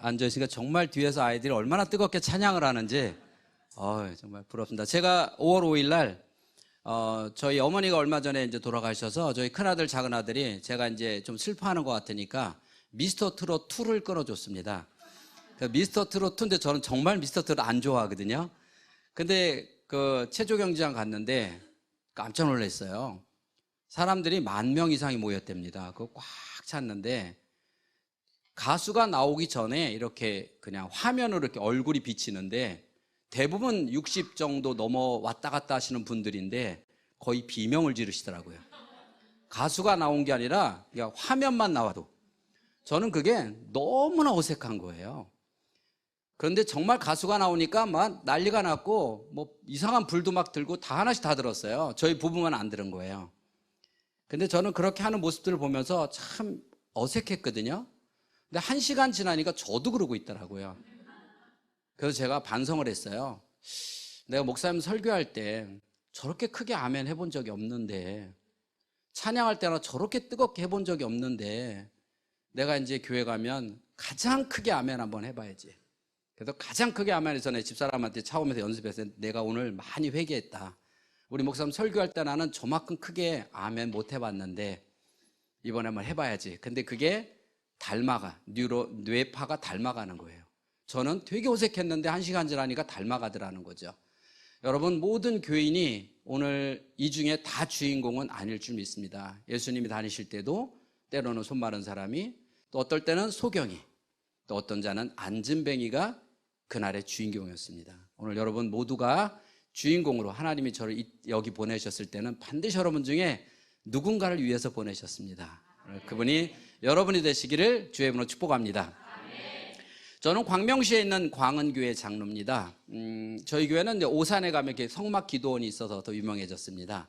앉아있으니까 정말 뒤에서 아이들이 얼마나 뜨겁게 찬양을 하는지 정말 부럽습니다. 제가 5월 5일 날 저희 어머니가 얼마 전에 이제 돌아가셔서 저희 큰아들 작은아들이 제가 이제 좀 슬퍼하는 것 같으니까 미스터 트롯 2를 끊어줬습니다. 미스터 트롯 2인데 저는 정말 미스터 트롯 안 좋아하거든요. 근데 그 체조경기장 갔는데 깜짝 놀랐어요. 사람들이 10,000명 이상이 모였답니다. 그거 꽉 찼는데 가수가 나오기 전에 이렇게 그냥 화면으로 이렇게 얼굴이 비치는데 대부분 60 정도 넘어 왔다 갔다 하시는 분들인데 거의 비명을 지르시더라고요. 가수가 나온 게 아니라 그냥 화면만 나와도. 저는 그게 너무나 어색한 거예요. 그런데 정말 가수가 나오니까 막 난리가 났고 뭐 이상한 불도 막 들고 다 하나씩 다 들었어요. 저희 부부만 안 들은 거예요. 근데 저는 그렇게 하는 모습들을 보면서 참 어색했거든요. 근데 1시간 지나니까 저도 그러고 있더라고요. 그래서 제가 반성을 했어요. 내가 목사님 설교할 때 저렇게 크게 아멘 해본 적이 없는데, 찬양할 때나 저렇게 뜨겁게 해본 적이 없는데, 내가 이제 교회 가면 가장 크게 아멘 한번 해봐야지. 그래서 가장 크게 아멘해서 내 집사람한테 차오면서 연습해서 내가 오늘 많이 회개했다. 우리 목사님 설교할 때 나는 저만큼 크게 아멘 못 해봤는데 이번에 한번 해봐야지. 근데 그게 뇌파가 닮아가는 거예요. 저는 되게 어색했는데 1시간 지나니까 닮아가더라는 거죠. 여러분, 모든 교인이 오늘 이 중에 다 주인공은 아닐 줄 믿습니다. 예수님이 다니실 때도 때로는 손 마른 사람이, 또 어떨 때는 소경이, 또 어떤 자는 안진뱅이가 그날의 주인공이었습니다. 오늘 여러분 모두가 주인공으로 하나님이 저를 여기 보내셨을 때는 반드시 여러분 중에 누군가를 위해서 보내셨습니다. 그분이 여러분이 되시기를 주의 이름으로 축복합니다. 저는 광명시에 있는 광은교회 장로입니다. 저희 교회는 이제 오산에 가면 이렇게 성막 기도원이 있어서 더 유명해졌습니다.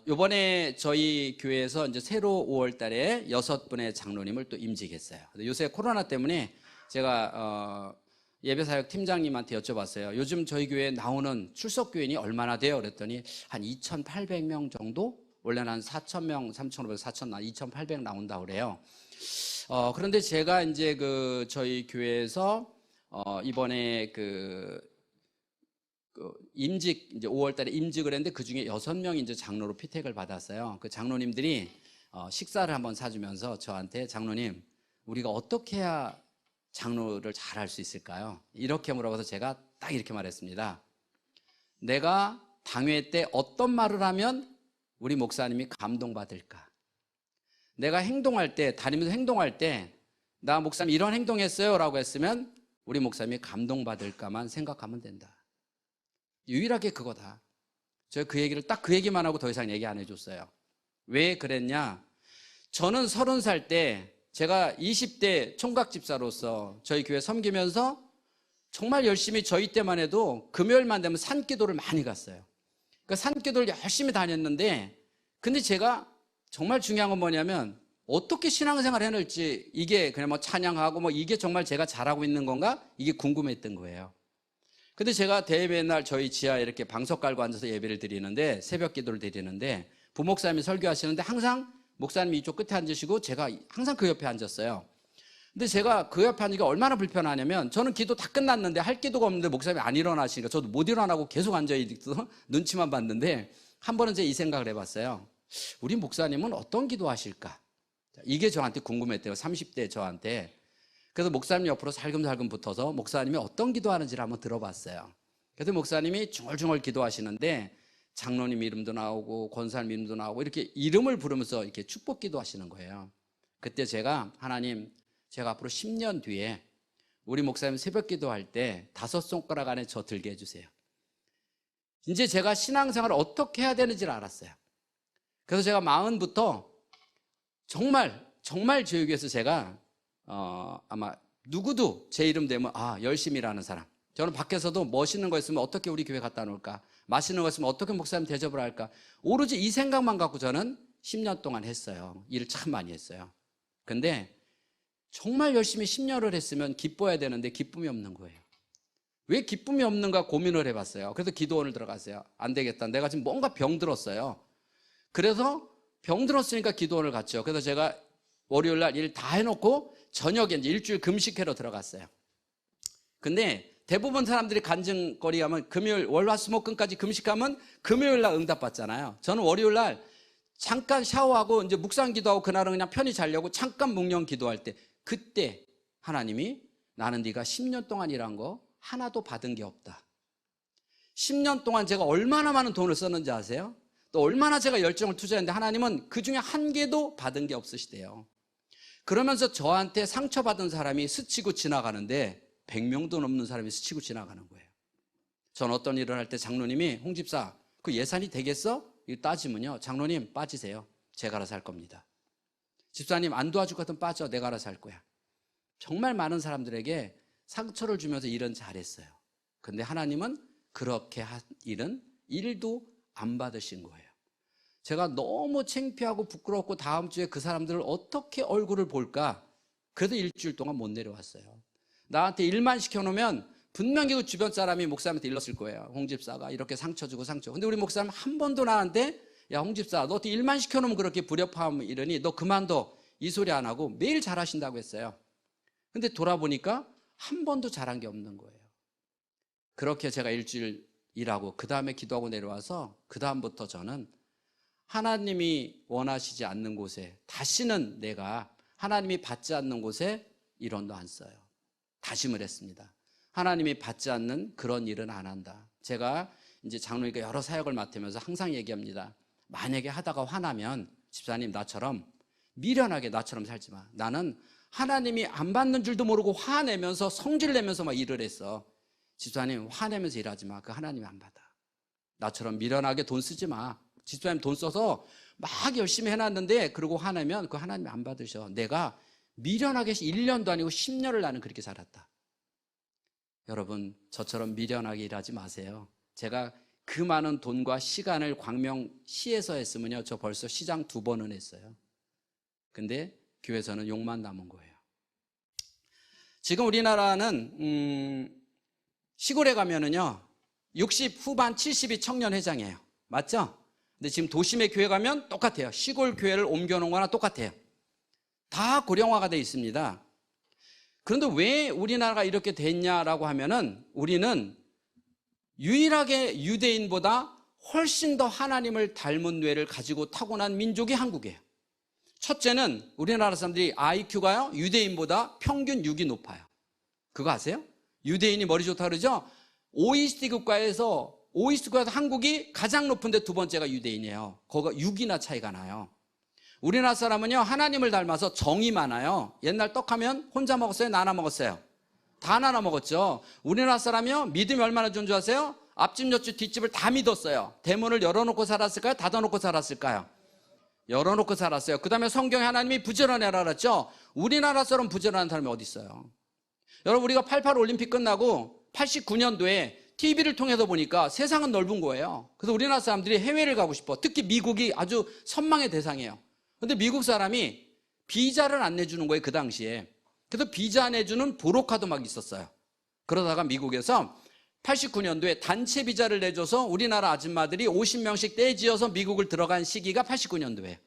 요번에 저희 교회에서 이제 새로 5월 달에 6분의 장로님을 또 임직했어요. 요새 코로나 때문에 제가 예배사역 팀장님한테 여쭤봤어요. 요즘 저희 교회에 나오는 출석교인이 얼마나 돼요? 그랬더니 한 2,800명 정도? 원래는 한 4,000명, 3,500, 4,000, 2,800 나온다고 그래요. 그런데 제가 이제 저희 교회에서 이번에 임직, 이제 5월 달에 임직을 했는데 그 중에 6명이 이제 장로로 피택을 받았어요. 그 장로님들이 식사를 한번 사주면서 저한테, 장로님, 우리가 어떻게 해야 장로를 잘 할 수 있을까요? 이렇게 물어봐서 제가 딱 이렇게 말했습니다. 내가 당회 때 어떤 말을 하면 우리 목사님이 감동받을까? 내가 행동할 때, 다니면서 행동할 때, 나 목사님 이런 행동했어요 라고 했으면 우리 목사님이 감동받을까만 생각하면 된다. 유일하게 그거다. 제가 그 얘기를 딱 그 얘기만 하고 더 이상 얘기 안 해줬어요. 왜 그랬냐? 저는 30살 때 제가 20대 총각집사로서 저희 교회 섬기면서 정말 열심히, 저희 때만 해도 금요일만 되면 산기도를 많이 갔어요. 그 산기도를 열심히 다녔는데, 근데 제가 정말 중요한 건 뭐냐면 어떻게 신앙생활을 해낼지, 이게 그냥 뭐 찬양하고 뭐 이게 정말 제가 잘하고 있는 건가? 이게 궁금했던 거예요. 근데 제가 대예배 날 저희 지하에 이렇게 방석 깔고 앉아서 예배를 드리는데, 새벽 기도를 드리는데 부목사님이 설교하시는데 항상 목사님이 이쪽 끝에 앉으시고 제가 항상 그 옆에 앉았어요. 근데 제가 그 옆에 앉기가 얼마나 불편하냐면, 저는 기도 다 끝났는데 할 기도가 없는데 목사님이 안 일어나시니까 저도 못 일어나고 계속 앉아있어서 눈치만 봤는데, 한 번은 제가 이 생각을 해봤어요. 우리 목사님은 어떤 기도 하실까? 이게 저한테 궁금했대요. 30대 저한테. 그래서 목사님 옆으로 살금살금 붙어서 목사님이 어떤 기도하는지를 한번 들어봤어요. 그래서 목사님이 중얼중얼 기도하시는데 장로님 이름도 나오고 권사님 이름도 나오고 이렇게 이름을 부르면서 이렇게 축복 기도하시는 거예요. 그때 제가, 하나님, 제가 앞으로 10년 뒤에 우리 목사님 새벽 기도할 때 5손가락 안에 저 들게 해주세요. 이제 제가 신앙생활을 어떻게 해야 되는지를 알았어요. 그래서 제가 마흔부터 정말 저희 교회에서 제가 아마 누구도 제 이름 되면 열심히 일하는 사람, 저는 밖에서도 멋있는 거 있으면 어떻게 우리 교회 갖다 놓을까, 맛있는 거 있으면 어떻게 목사님 대접을 할까, 오로지 이 생각만 갖고 저는 10년 동안 했어요. 일을 참 많이 했어요. 근데 정말 열심히 10년을 했으면 기뻐야 되는데 기쁨이 없는 거예요. 왜 기쁨이 없는가 고민을 해봤어요. 그래서 기도원을 들어갔어요. 안 되겠다, 내가 지금 뭔가 병들었어요. 그래서 병들었으니까 기도원을 갔죠. 그래서 제가 월요일 날 일 다 해놓고 저녁에 이제 일주일 금식회로 들어갔어요. 근데 대부분 사람들이 간증거리 하면 금요일, 월, 화, 수, 목, 금까지 금식하면 금요일 날 응답받잖아요. 저는 월요일 날 잠깐 샤워하고 이제 묵상 기도하고 그날은 그냥 편히 자려고 잠깐 묵념 기도할 때 그때 하나님이 나는 네가 10년 동안 일한 거 하나도 받은 게 없다. 10년 동안 제가 얼마나 많은 돈을 썼는지 아세요? 또 얼마나 제가 열정을 투자했는데 하나님은 그 중에 한 개도 받은 게 없으시대요. 그러면서 저한테 상처받은 사람이 스치고 지나가는데 100명도 넘는 사람이 스치고 지나가는 거예요. 전 어떤 일을 할 때 장로님이 홍 집사 그 예산이 되겠어? 이거 따지면요. 장로님 빠지세요. 제가 알아서 할 겁니다. 집사님 안 도와줄 것 같으면 빠져. 내가 알아서 할 거야. 정말 많은 사람들에게 상처를 주면서 일은 잘했어요. 근데 하나님은 그렇게 한 일은 1도 안 받으신 거예요. 제가 너무 창피하고 부끄럽고 다음 주에 그 사람들을 어떻게 얼굴을 볼까? 그래도 일주일 동안 못 내려왔어요. 나한테 일만 시켜놓으면 분명히 그 주변 사람이 목사님한테 일렀을 거예요. 홍 집사가 이렇게 상처 주고 상처. 근데 우리 목사님 한 번도 나한테 야 홍 집사 너 어떻게 일만 시켜놓으면 그렇게 불협화음 이러니 너 그만둬 이 소리 안 하고 매일 잘하신다고 했어요. 근데 돌아보니까 한 번도 잘한 게 없는 거예요. 그렇게 제가 일주일 일하고 그 다음에 기도하고 내려와서 그 다음부터 저는 하나님이 원하시지 않는 곳에 다시는 내가 하나님이 받지 않는 곳에 1원도 안 써요. 다짐을 했습니다. 하나님이 받지 않는 그런 일은 안 한다. 제가 이제 장로니까 여러 사역을 맡으면서 항상 얘기합니다. 만약에 하다가 화나면 집사님 나처럼 미련하게 나처럼 살지 마. 나는 하나님이 안 받는 줄도 모르고 화내면서 성질 내면서 막 일을 했어. 집사님 화내면서 일하지 마. 그 하나님이 안 받아. 나처럼 미련하게 돈 쓰지 마. 집사님 돈 써서 막 열심히 해놨는데 그러고 화내면 그 하나님이 안 받으셔. 내가 미련하게 1년도 아니고 10년을 나는 그렇게 살았다. 여러분 저처럼 미련하게 일하지 마세요. 제가 그 많은 돈과 시간을 광명시에서 했으면요 저 벌써 시장 2번은 했어요. 근데 교회에서는 욕만 남은 거예요. 지금 우리나라는 시골에 가면은요 60 후반 70이 청년회장이에요. 맞죠? 근데 지금 도심의 교회 가면 똑같아요. 시골 교회를 옮겨놓은 거나 똑같아요. 다 고령화가 되어 있습니다. 그런데 왜 우리나라가 이렇게 됐냐라고 하면은 우리는 유일하게 유대인보다 훨씬 더 하나님을 닮은 뇌를 가지고 타고난 민족이 한국이에요. 첫째는 우리나라 사람들이 IQ가요 유대인보다 평균 6이 높아요. 그거 아세요? 유대인이 머리 좋다 그러죠? OECD 국가에서 한국이 가장 높은데 두 번째가 유대인이에요. 거기가 6이나 차이가 나요. 우리나라 사람은요 하나님을 닮아서 정이 많아요. 옛날 떡하면 혼자 먹었어요? 나눠 먹었어요? 다 나눠 먹었죠. 우리나라 사람이요 믿음이 얼마나 좋은 줄 아세요? 앞집 옆집 뒷집을 다 믿었어요. 대문을 열어놓고 살았을까요? 닫아놓고 살았을까요? 열어놓고 살았어요. 그 다음에 성경에 하나님이 부지런해라 그랬죠. 우리나라 사람 부지런한 사람이 어디 있어요? 여러분 우리가 88 올림픽 끝나고 89년도에 TV를 통해서 보니까 세상은 넓은 거예요. 그래서 우리나라 사람들이 해외를 가고 싶어. 특히 미국이 아주 선망의 대상이에요. 근데 미국 사람이 비자를 안 내주는 거예요, 그 당시에. 그래서 비자 안 내주는 도로카도 막 있었어요. 그러다가 미국에서 89년도에 단체 비자를 내줘서 우리나라 아줌마들이 50명씩 떼지어서 미국을 들어간 시기가 89년도에.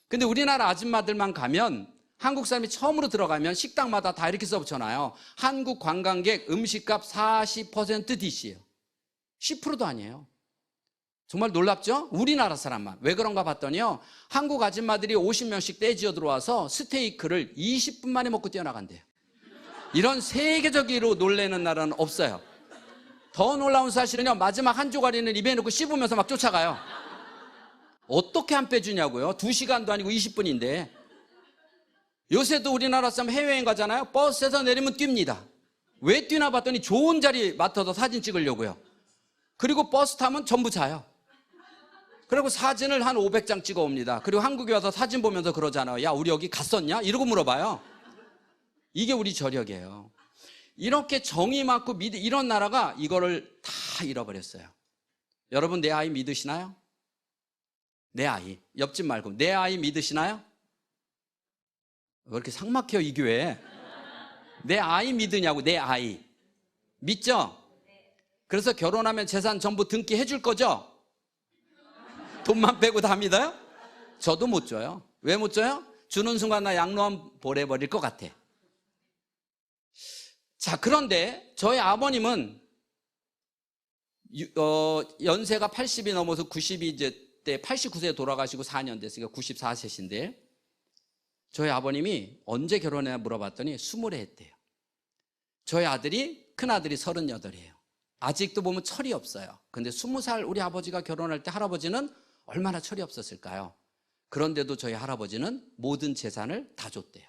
근데 우리나라 아줌마들만 가면 한국 사람이 처음으로 들어가면 식당마다 다 이렇게 써붙여놔요. 한국 관광객 음식값 40% DC예요. 10%도 아니에요. 정말 놀랍죠? 우리나라 사람만. 왜 그런가 봤더니요. 한국 아줌마들이 50명씩 떼지어 들어와서 스테이크를 20분 만에 먹고 뛰어나간대요. 이런 세계적으로 놀라는 나라는 없어요. 더 놀라운 사실은요. 마지막 한 조각에는 입에 넣고 씹으면서 막 쫓아가요. 어떻게 안 빼주냐고요. 2시간도 아니고 20분인데. 요새도 우리나라 사람 해외여행 가잖아요. 버스에서 내리면 뜁니다. 왜 뛰나 봤더니 좋은 자리 맡아서 사진 찍으려고요. 그리고 버스 타면 전부 자요. 그리고 사진을 한 500장 찍어 옵니다. 그리고 한국에 와서 사진 보면서 그러잖아요. 야, 우리 여기 갔었냐? 이러고 물어봐요. 이게 우리 저력이에요. 이렇게 정이 많고 이런 나라가 이거를 다 잃어버렸어요. 여러분 내 아이 믿으시나요? 내 아이. 옆집 말고 내 아이 믿으시나요? 왜 이렇게 삭막해요 이 교회? 내 아이 믿으냐고. 내 아이 믿죠? 그래서 결혼하면 재산 전부 등기해 줄 거죠? 돈만 빼고 다 믿어요? 저도 못 줘요. 왜 못 줘요? 주는 순간 나 양로한 보내버릴 것 같아. 자, 그런데 저희 아버님은 연세가 80이 넘어서 90이 이제 때 89세에 돌아가시고 4년 됐으니까 94세신데 저희 아버님이 언제 결혼했나 물어봤더니 20에 했대요. 저희 아들이 큰아들이 38이에요. 아직도 보면 철이 없어요. 근데 20살 우리 아버지가 결혼할 때 할아버지는 얼마나 철이 없었을까요? 그런데도 저희 할아버지는 모든 재산을 다 줬대요.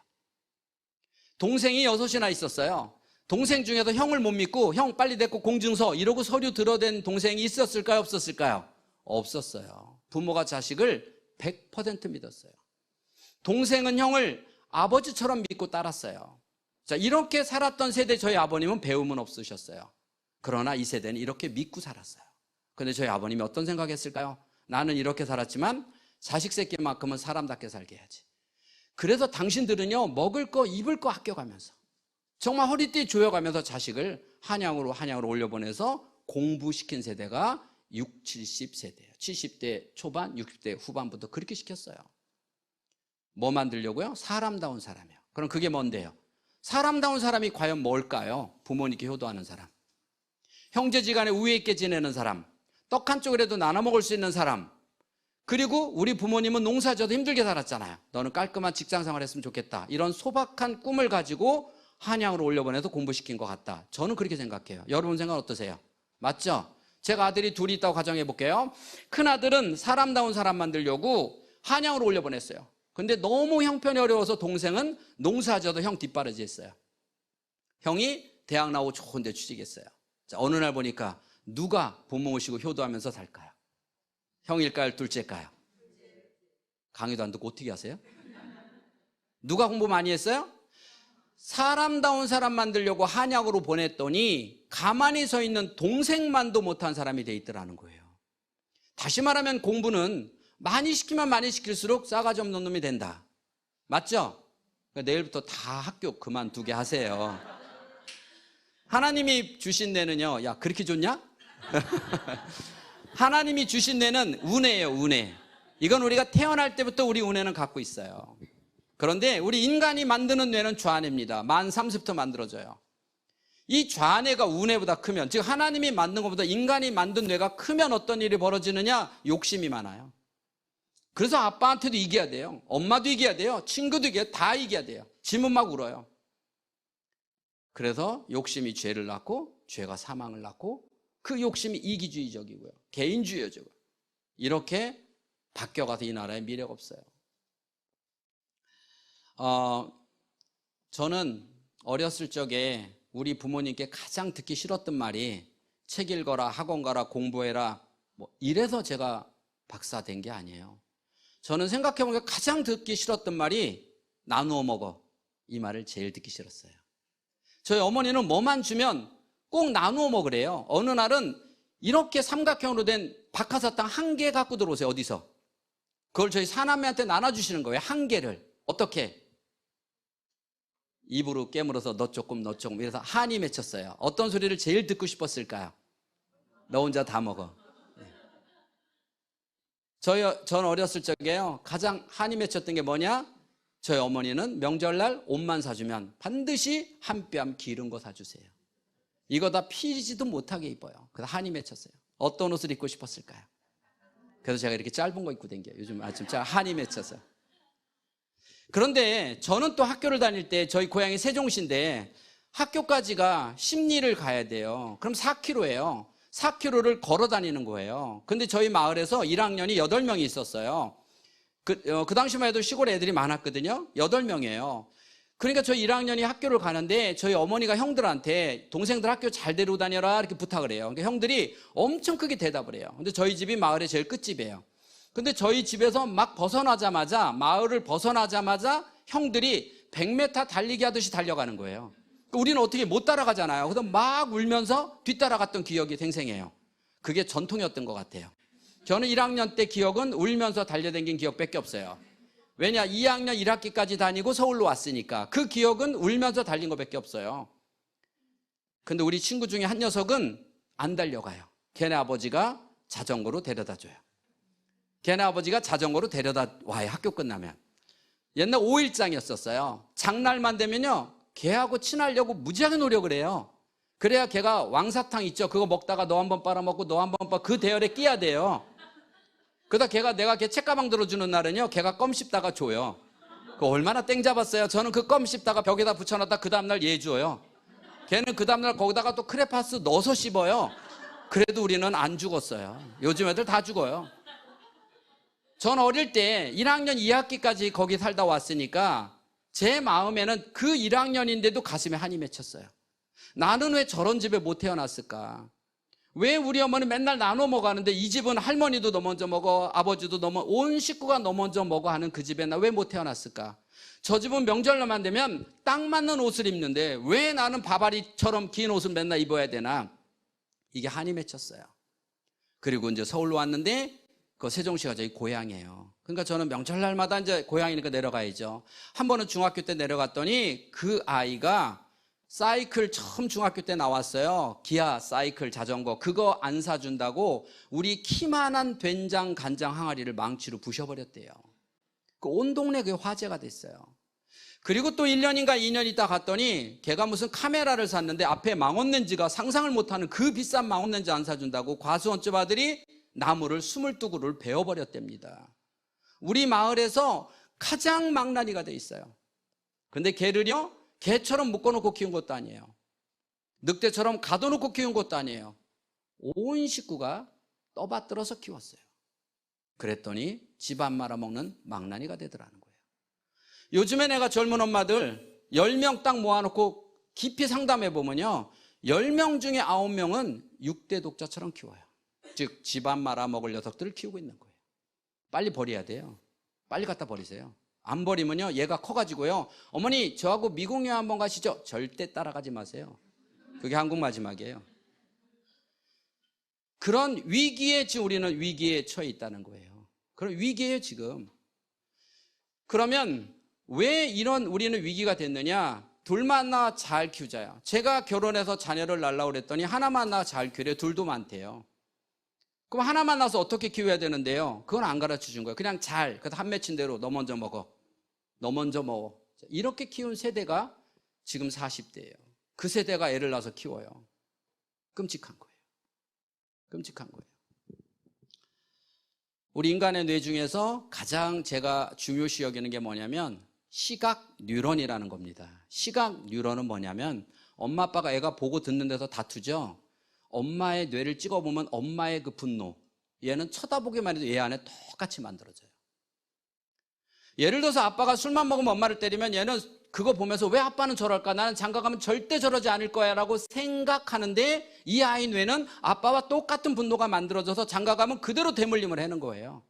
동생이 6이나 있었어요. 동생 중에서 형을 못 믿고 형 빨리 데리고 공증서 이러고 서류 들어댄 동생이 있었을까요? 없었을까요? 없었어요. 부모가 자식을 100% 믿었어요. 동생은 형을 아버지처럼 믿고 따랐어요. 자, 이렇게 살았던 세대 저희 아버님은 배움은 없으셨어요. 그러나 이 세대는 이렇게 믿고 살았어요. 그런데 저희 아버님이 어떤 생각했을까요? 나는 이렇게 살았지만 자식 새끼만큼은 사람답게 살게 해야지. 그래서 당신들은요, 먹을 거 입을 거 아껴가면서 정말 허리띠 조여가면서 자식을 한양으로 올려보내서 공부시킨 세대가 60, 70세대예요. 70대 초반, 60대 후반부터 그렇게 시켰어요. 뭐 만들려고요? 사람다운 사람이요. 그럼 그게 뭔데요? 사람다운 사람이 과연 뭘까요? 부모님께 효도하는 사람, 형제지간에 우애 있게 지내는 사람, 떡 한 쪽이라도 나눠 먹을 수 있는 사람. 그리고 우리 부모님은 농사져도 힘들게 살았잖아요. 너는 깔끔한 직장생활 했으면 좋겠다. 이런 소박한 꿈을 가지고 한양으로 올려보내서 공부시킨 것 같다. 저는 그렇게 생각해요. 여러분 생각은 어떠세요? 맞죠? 제가 아들이 둘이 있다고 가정해 볼게요. 큰아들은 사람다운 사람 만들려고 한양으로 올려보냈어요. 근데 너무 형편이 어려워서 동생은 농사져도 형 뒷바라지 했어요. 형이 대학 나오고 좋은 데 취직했어요. 자, 어느 날 보니까 누가 부모 모시고 효도하면서 살까요? 형일까요? 둘째일까요? 강의도 안 듣고 어떻게 하세요? 누가 공부 많이 했어요? 사람다운 사람 만들려고 한양으로 보냈더니 가만히 서 있는 동생만도 못한 사람이 돼 있더라는 거예요. 다시 말하면 공부는 많이 시키면 많이 시킬수록 싸가지 없는 놈이 된다. 맞죠? 그러니까 내일부터 다 학교 그만두게 하세요. 하나님이 주신 뇌는요, 야, 그렇게 좋냐? 하나님이 주신 뇌는 운해예요, 운해. 이건 우리가 태어날 때부터 우리 운해는 갖고 있어요. 그런데 우리 인간이 만드는 뇌는 좌뇌입니다. 만 30부터 만들어져요. 이 좌뇌가 우뇌보다 크면, 즉 하나님이 만든 것보다 인간이 만든 뇌가 크면 어떤 일이 벌어지느냐? 욕심이 많아요. 그래서 아빠한테도 이겨야 돼요. 엄마도 이겨야 돼요. 친구도 이겨야 돼요. 다 이겨야 돼요. 지면 막 울어요. 그래서 욕심이 죄를 낳고 죄가 사망을 낳고 그 욕심이 이기주의적이고요. 개인주의적이고요. 이렇게 바뀌어가서 이 나라에 미래가 없어요. 저는 어렸을 적에 우리 부모님께 가장 듣기 싫었던 말이 책 읽어라, 학원 가라, 공부해라, 뭐 이래서 제가 박사 된 게 아니에요. 저는 생각해보니까 가장 듣기 싫었던 말이 나누어 먹어. 이 말을 제일 듣기 싫었어요. 저희 어머니는 뭐만 주면 꼭 나누어 먹으래요. 어느 날은 이렇게 삼각형으로 된 박하사탕 1개 갖고 들어오세요. 어디서? 그걸 저희 사남매한테 나눠주시는 거예요. 1개를. 어떻게? 입으로 깨물어서 너 조금 너 조금 이래서 한이 맺혔어요. 어떤 소리를 제일 듣고 싶었을까요? 너 혼자 다 먹어. 전 어렸을 적에요, 가장 한이 맺혔던 게 뭐냐? 저희 어머니는 명절날 옷만 사주면 반드시 한 뼘 기른 거 사주세요. 이거 다 피지도 못하게 입어요. 그래서 한이 맺혔어요. 어떤 옷을 입고 싶었을까요? 그래서 제가 이렇게 짧은 거 입고 댕겨요. 요즘 아침 한이 맺혀서. 그런데 저는 또 학교를 다닐 때 저희 고향이 세종시인데 학교까지가 심리를 가야 돼요. 그럼 4km예요. 4km를 걸어 다니는 거예요. 근데 저희 마을에서 1학년이 8명이 있었어요. 그 당시만 해도 시골에 애들이 많았거든요. 8명이에요. 그러니까 저희 1학년이 학교를 가는데 저희 어머니가 형들한테 동생들 학교 잘 데리고 다녀라 이렇게 부탁을 해요. 그러니까 형들이 엄청 크게 대답을 해요. 근데 저희 집이 마을의 제일 끝집이에요. 근데 저희 집에서 막 마을을 벗어나자마자 형들이 100m 달리기 하듯이 달려가는 거예요. 우리는 어떻게 못 따라가잖아요. 그래서 막 울면서 뒤따라갔던 기억이 생생해요. 그게 전통이었던 것 같아요. 저는 1학년 때 기억은 울면서 달려댕긴 기억밖에 없어요. 왜냐? 2학년 1학기까지 다니고 서울로 왔으니까 그 기억은 울면서 달린 것밖에 없어요. 근데 우리 친구 중에 한 녀석은 안 달려가요. 걔네 아버지가 자전거로 데려다 줘요. 걔네 아버지가 자전거로 데려다 와요. 학교 끝나면. 옛날 5일장이었었어요. 장날만 되면요, 걔하고 친하려고 무지하게 노력을 해요. 그래야 걔가 왕사탕 있죠. 그거 먹다가 너 한번 빨아먹고 너 한번 그 대열에 끼야 돼요. 그러다 내가 걔 책가방 들어주는 날은요, 걔가 껌 씹다가 줘요. 그 얼마나 땡 잡았어요. 저는 그 껌 씹다가 벽에다 붙여놨다 그 다음날 얘 줘요. 걔는 그 다음날 거기다가 또 크레파스 넣어서 씹어요. 그래도 우리는 안 죽었어요. 요즘 애들 다 죽어요. 전 어릴 때 1학년 2학기까지 거기 살다 왔으니까 제 마음에는 그 1학년인데도 가슴에 한이 맺혔어요. 나는 왜 저런 집에 못 태어났을까? 왜 우리 어머니 맨날 나눠 먹었는데 이 집은 할머니도 너 먼저 먹어, 아버지도 온 식구가 너 먼저 먹어 하는 그 집에 나 왜 못 태어났을까? 저 집은 명절로만 되면 딱 맞는 옷을 입는데 왜 나는 바바리처럼 긴 옷을 맨날 입어야 되나? 이게 한이 맺혔어요. 그리고 이제 서울로 왔는데 그 세종시가 저희 고향이에요. 그러니까 저는 명절날마다 이제 고향이니까 내려가야죠. 한 번은 중학교 때 내려갔더니 그 아이가 사이클 처음 중학교 때 나왔어요. 기아 사이클 자전거. 그거 안 사준다고 우리 키만한 된장 간장 항아리를 망치로 부셔버렸대요. 그 온 동네 그게 화제가 됐어요. 그리고 또 1년인가 2년 있다 갔더니 걔가 무슨 카메라를 샀는데 앞에 망원렌즈가 상상을 못하는 그 비싼 망원렌즈 안 사준다고 과수원집 아들이 나무를 22그루를 베어버렸답니다. 우리 마을에서 가장 망나니가 돼 있어요. 근데 걔를요, 개처럼 묶어놓고 키운 것도 아니에요. 늑대처럼 가둬놓고 키운 것도 아니에요. 온 식구가 떠받들어서 키웠어요. 그랬더니 집안 말아먹는 망나니가 되더라는 거예요. 요즘에 내가 젊은 엄마들 10명 딱 모아놓고 깊이 상담해보면요, 10명 중에 9명은 6대 독자처럼 키워요. 즉 집안 말아먹을 녀석들을 키우고 있는 거예요. 빨리 버려야 돼요. 빨리 갖다 버리세요. 안 버리면요, 얘가 커가지고요, 어머니 저하고 미국 여행 한번 가시죠. 절대 따라가지 마세요. 그게 한국 마지막이에요. 그런 위기에 지금 우리는 위기에 처해 있다는 거예요. 그런 위기예요 지금. 그러면 왜 이런 우리는 위기가 됐느냐? 둘만 낳아 잘 키우자요. 제가 결혼해서 자녀를 낳으려고 그랬더니 하나만 낳아 잘 키우래. 둘도 많대요. 그럼 하나만 낳아서 어떻게 키워야 되는데요? 그건 안 가르쳐 준 거예요. 그냥 그래서 한 맺힌 대로 너 먼저 먹어. 너 먼저 먹어. 이렇게 키운 세대가 지금 40대예요. 그 세대가 애를 낳아서 키워요. 끔찍한 거예요. 끔찍한 거예요. 우리 인간의 뇌 중에서 가장 제가 중요시 여기는 게 뭐냐면 시각 뉴런이라는 겁니다. 시각 뉴런은 뭐냐면 엄마 아빠가 애가 보고 듣는 데서 다투죠. 엄마의 뇌를 찍어보면 엄마의 그 분노, 얘는 쳐다보기만 해도 얘 안에 똑같이 만들어져요. 예를 들어서 아빠가 술만 먹으면 엄마를 때리면 얘는 그거 보면서 왜 아빠는 저럴까? 나는 장가가면 절대 저러지 않을 거야 라고 생각하는데 이 아이 뇌는 아빠와 똑같은 분노가 만들어져서 장가가면 그대로 대물림을 하는 거예요.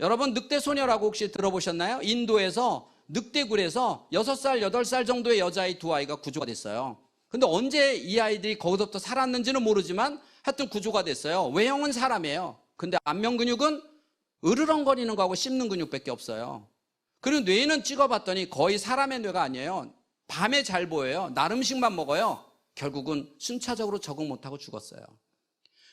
여러분 늑대소녀라고 혹시 들어보셨나요? 인도에서 늑대굴에서 6살, 8살 정도의 여자아이 2아이가 구조가 됐어요. 근데 언제 이 아이들이 거기서부터 살았는지는 모르지만 하여튼 구조가 됐어요. 외형은 사람이에요. 근데 안면 근육은 으르렁거리는 거하고 씹는 근육밖에 없어요. 그리고 뇌는 찍어봤더니 거의 사람의 뇌가 아니에요. 밤에 잘 보여요. 날 음식만 먹어요. 결국은 순차적으로 적응 못하고 죽었어요.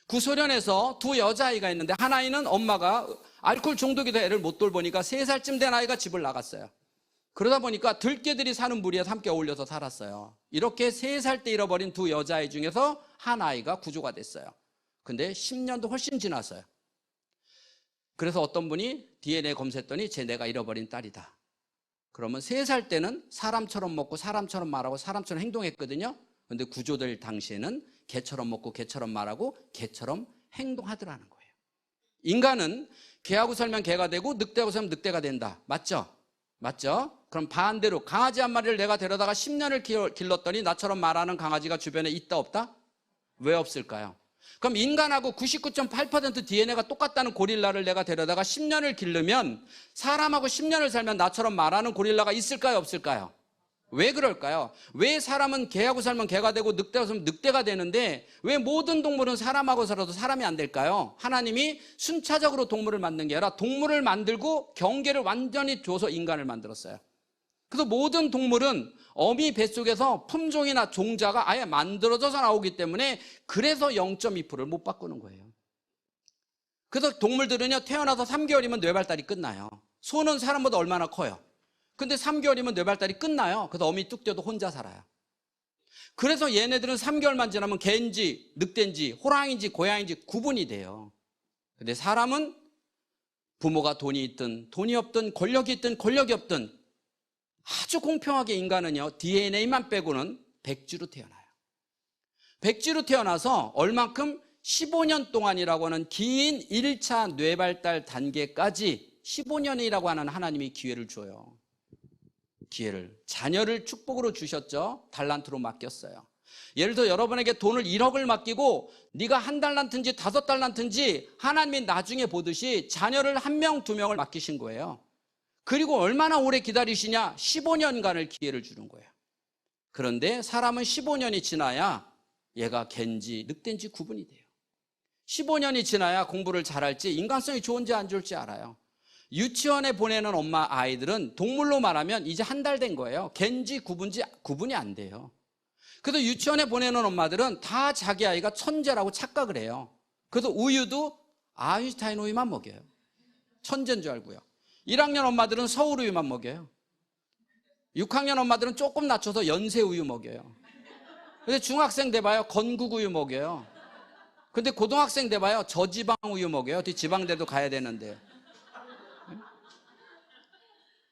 구소련에서 2 여자아이가 있는데 한 아이는 엄마가 알코올 중독이 돼 애를 못 돌보니까 3살쯤 된 아이가 집을 나갔어요. 그러다 보니까 들개들이 사는 무리에 함께 어울려서 살았어요. 이렇게 3살 때 잃어버린 2 여자아이 중에서 한 아이가 구조가 됐어요. 근데 10년도 훨씬 지났어요. 그래서 어떤 분이 DNA 검사했더니 쟤 내가 잃어버린 딸이다. 그러면 3살 때는 사람처럼 먹고 사람처럼 말하고 사람처럼 행동했거든요. 근데 구조될 당시에는 개처럼 먹고 개처럼 말하고 개처럼 행동하더라는 거예요. 인간은 개하고 살면 개가 되고 늑대하고 살면 늑대가 된다. 맞죠? 맞죠? 그럼 반대로 강아지 한 마리를 내가 데려다가 10년을 길렀더니 나처럼 말하는 강아지가 주변에 있다 없다? 왜 없을까요? 그럼 인간하고 99.8% DNA가 똑같다는 고릴라를 내가 데려다가 10년을 기르면 사람하고 10년을 살면 나처럼 말하는 고릴라가 있을까요? 없을까요? 왜 그럴까요? 왜 사람은 개하고 살면 개가 되고 늑대하고 살면 늑대가 되는데 왜 모든 동물은 사람하고 살아도 사람이 안 될까요? 하나님이 순차적으로 동물을 만든 게 아니라 동물을 만들고 경계를 완전히 줘서 인간을 만들었어요. 그래서 모든 동물은 어미 뱃속에서 품종이나 종자가 아예 만들어져서 나오기 때문에 그래서 0.2%를 못 바꾸는 거예요. 그래서 동물들은요 태어나서 3개월이면 뇌발달이 끝나요. 소는 사람보다 얼마나 커요? 근데 3개월이면 뇌발달이 끝나요. 그래서 어미 뚝 떼도 혼자 살아요. 그래서 얘네들은 3개월만 지나면 개인지 늑대인지 호랑이인지 고양이인지 구분이 돼요. 근데 사람은 부모가 돈이 있든 돈이 없든 권력이 있든 권력이 없든 아주 공평하게 인간은요, DNA만 빼고는 백지로 태어나요. 백지로 태어나서 얼만큼 15년 동안이라고 하는 긴 1차 뇌발달 단계까지 15년이라고 하는 하나님이 기회를 줘요. 기회를. 자녀를 축복으로 주셨죠. 달란트로 맡겼어요. 예를 들어 여러분에게 돈을 1억을 맡기고 네가 1달란트인지 5달란트인지 하나님이 나중에 보듯이 자녀를 1명, 2명을 맡기신 거예요. 그리고 얼마나 오래 기다리시냐? 15년간을 기회를 주는 거예요. 그런데 사람은 15년이 지나야 얘가 갠지 늑대인지 구분이 돼요. 15년이 지나야 공부를 잘할지 인간성이 좋은지 안 좋을지 알아요. 유치원에 보내는 엄마 아이들은 동물로 말하면 이제 1달 된 거예요. 갠지 구분이 안 돼요. 그래서 유치원에 보내는 엄마들은 다 자기 아이가 천재라고 착각을 해요. 그래서 우유도 아인슈타인 우유만 먹여요. 천재인 줄 알고요. 1학년 엄마들은 서울 우유만 먹여요. 6학년 엄마들은 조금 낮춰서 연세 우유 먹여요. 근데 중학생 돼봐요, 건국 우유 먹여요. 근데 고등학생 돼봐요, 저지방 우유 먹여요. 어디 지방대도 가야 되는데.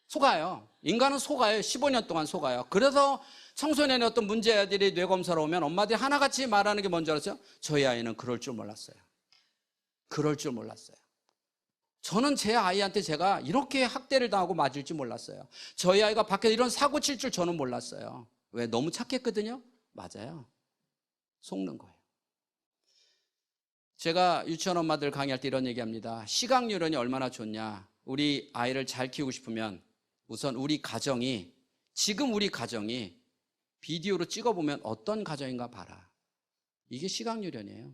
속아요. 인간은 속아요. 15년 동안 속아요. 그래서 청소년의 어떤 문제아이들이 뇌검사로 오면 엄마들이 하나같이 말하는 게 뭔지 알았어요? 저희 아이는 그럴 줄 몰랐어요. 그럴 줄 몰랐어요. 저는 제 아이한테 제가 이렇게 학대를 당하고 맞을 줄 몰랐어요. 저희 아이가 밖에서 이런 사고 칠 줄 저는 몰랐어요. 왜? 너무 착했거든요. 맞아요. 속는 거예요. 제가 유치원 엄마들 강의할 때 이런 얘기합니다. 시각유연이 얼마나 좋냐. 우리 아이를 잘 키우고 싶으면 우선 지금 우리 가정이 비디오로 찍어보면 어떤 가정인가 봐라. 이게 시각유연이에요.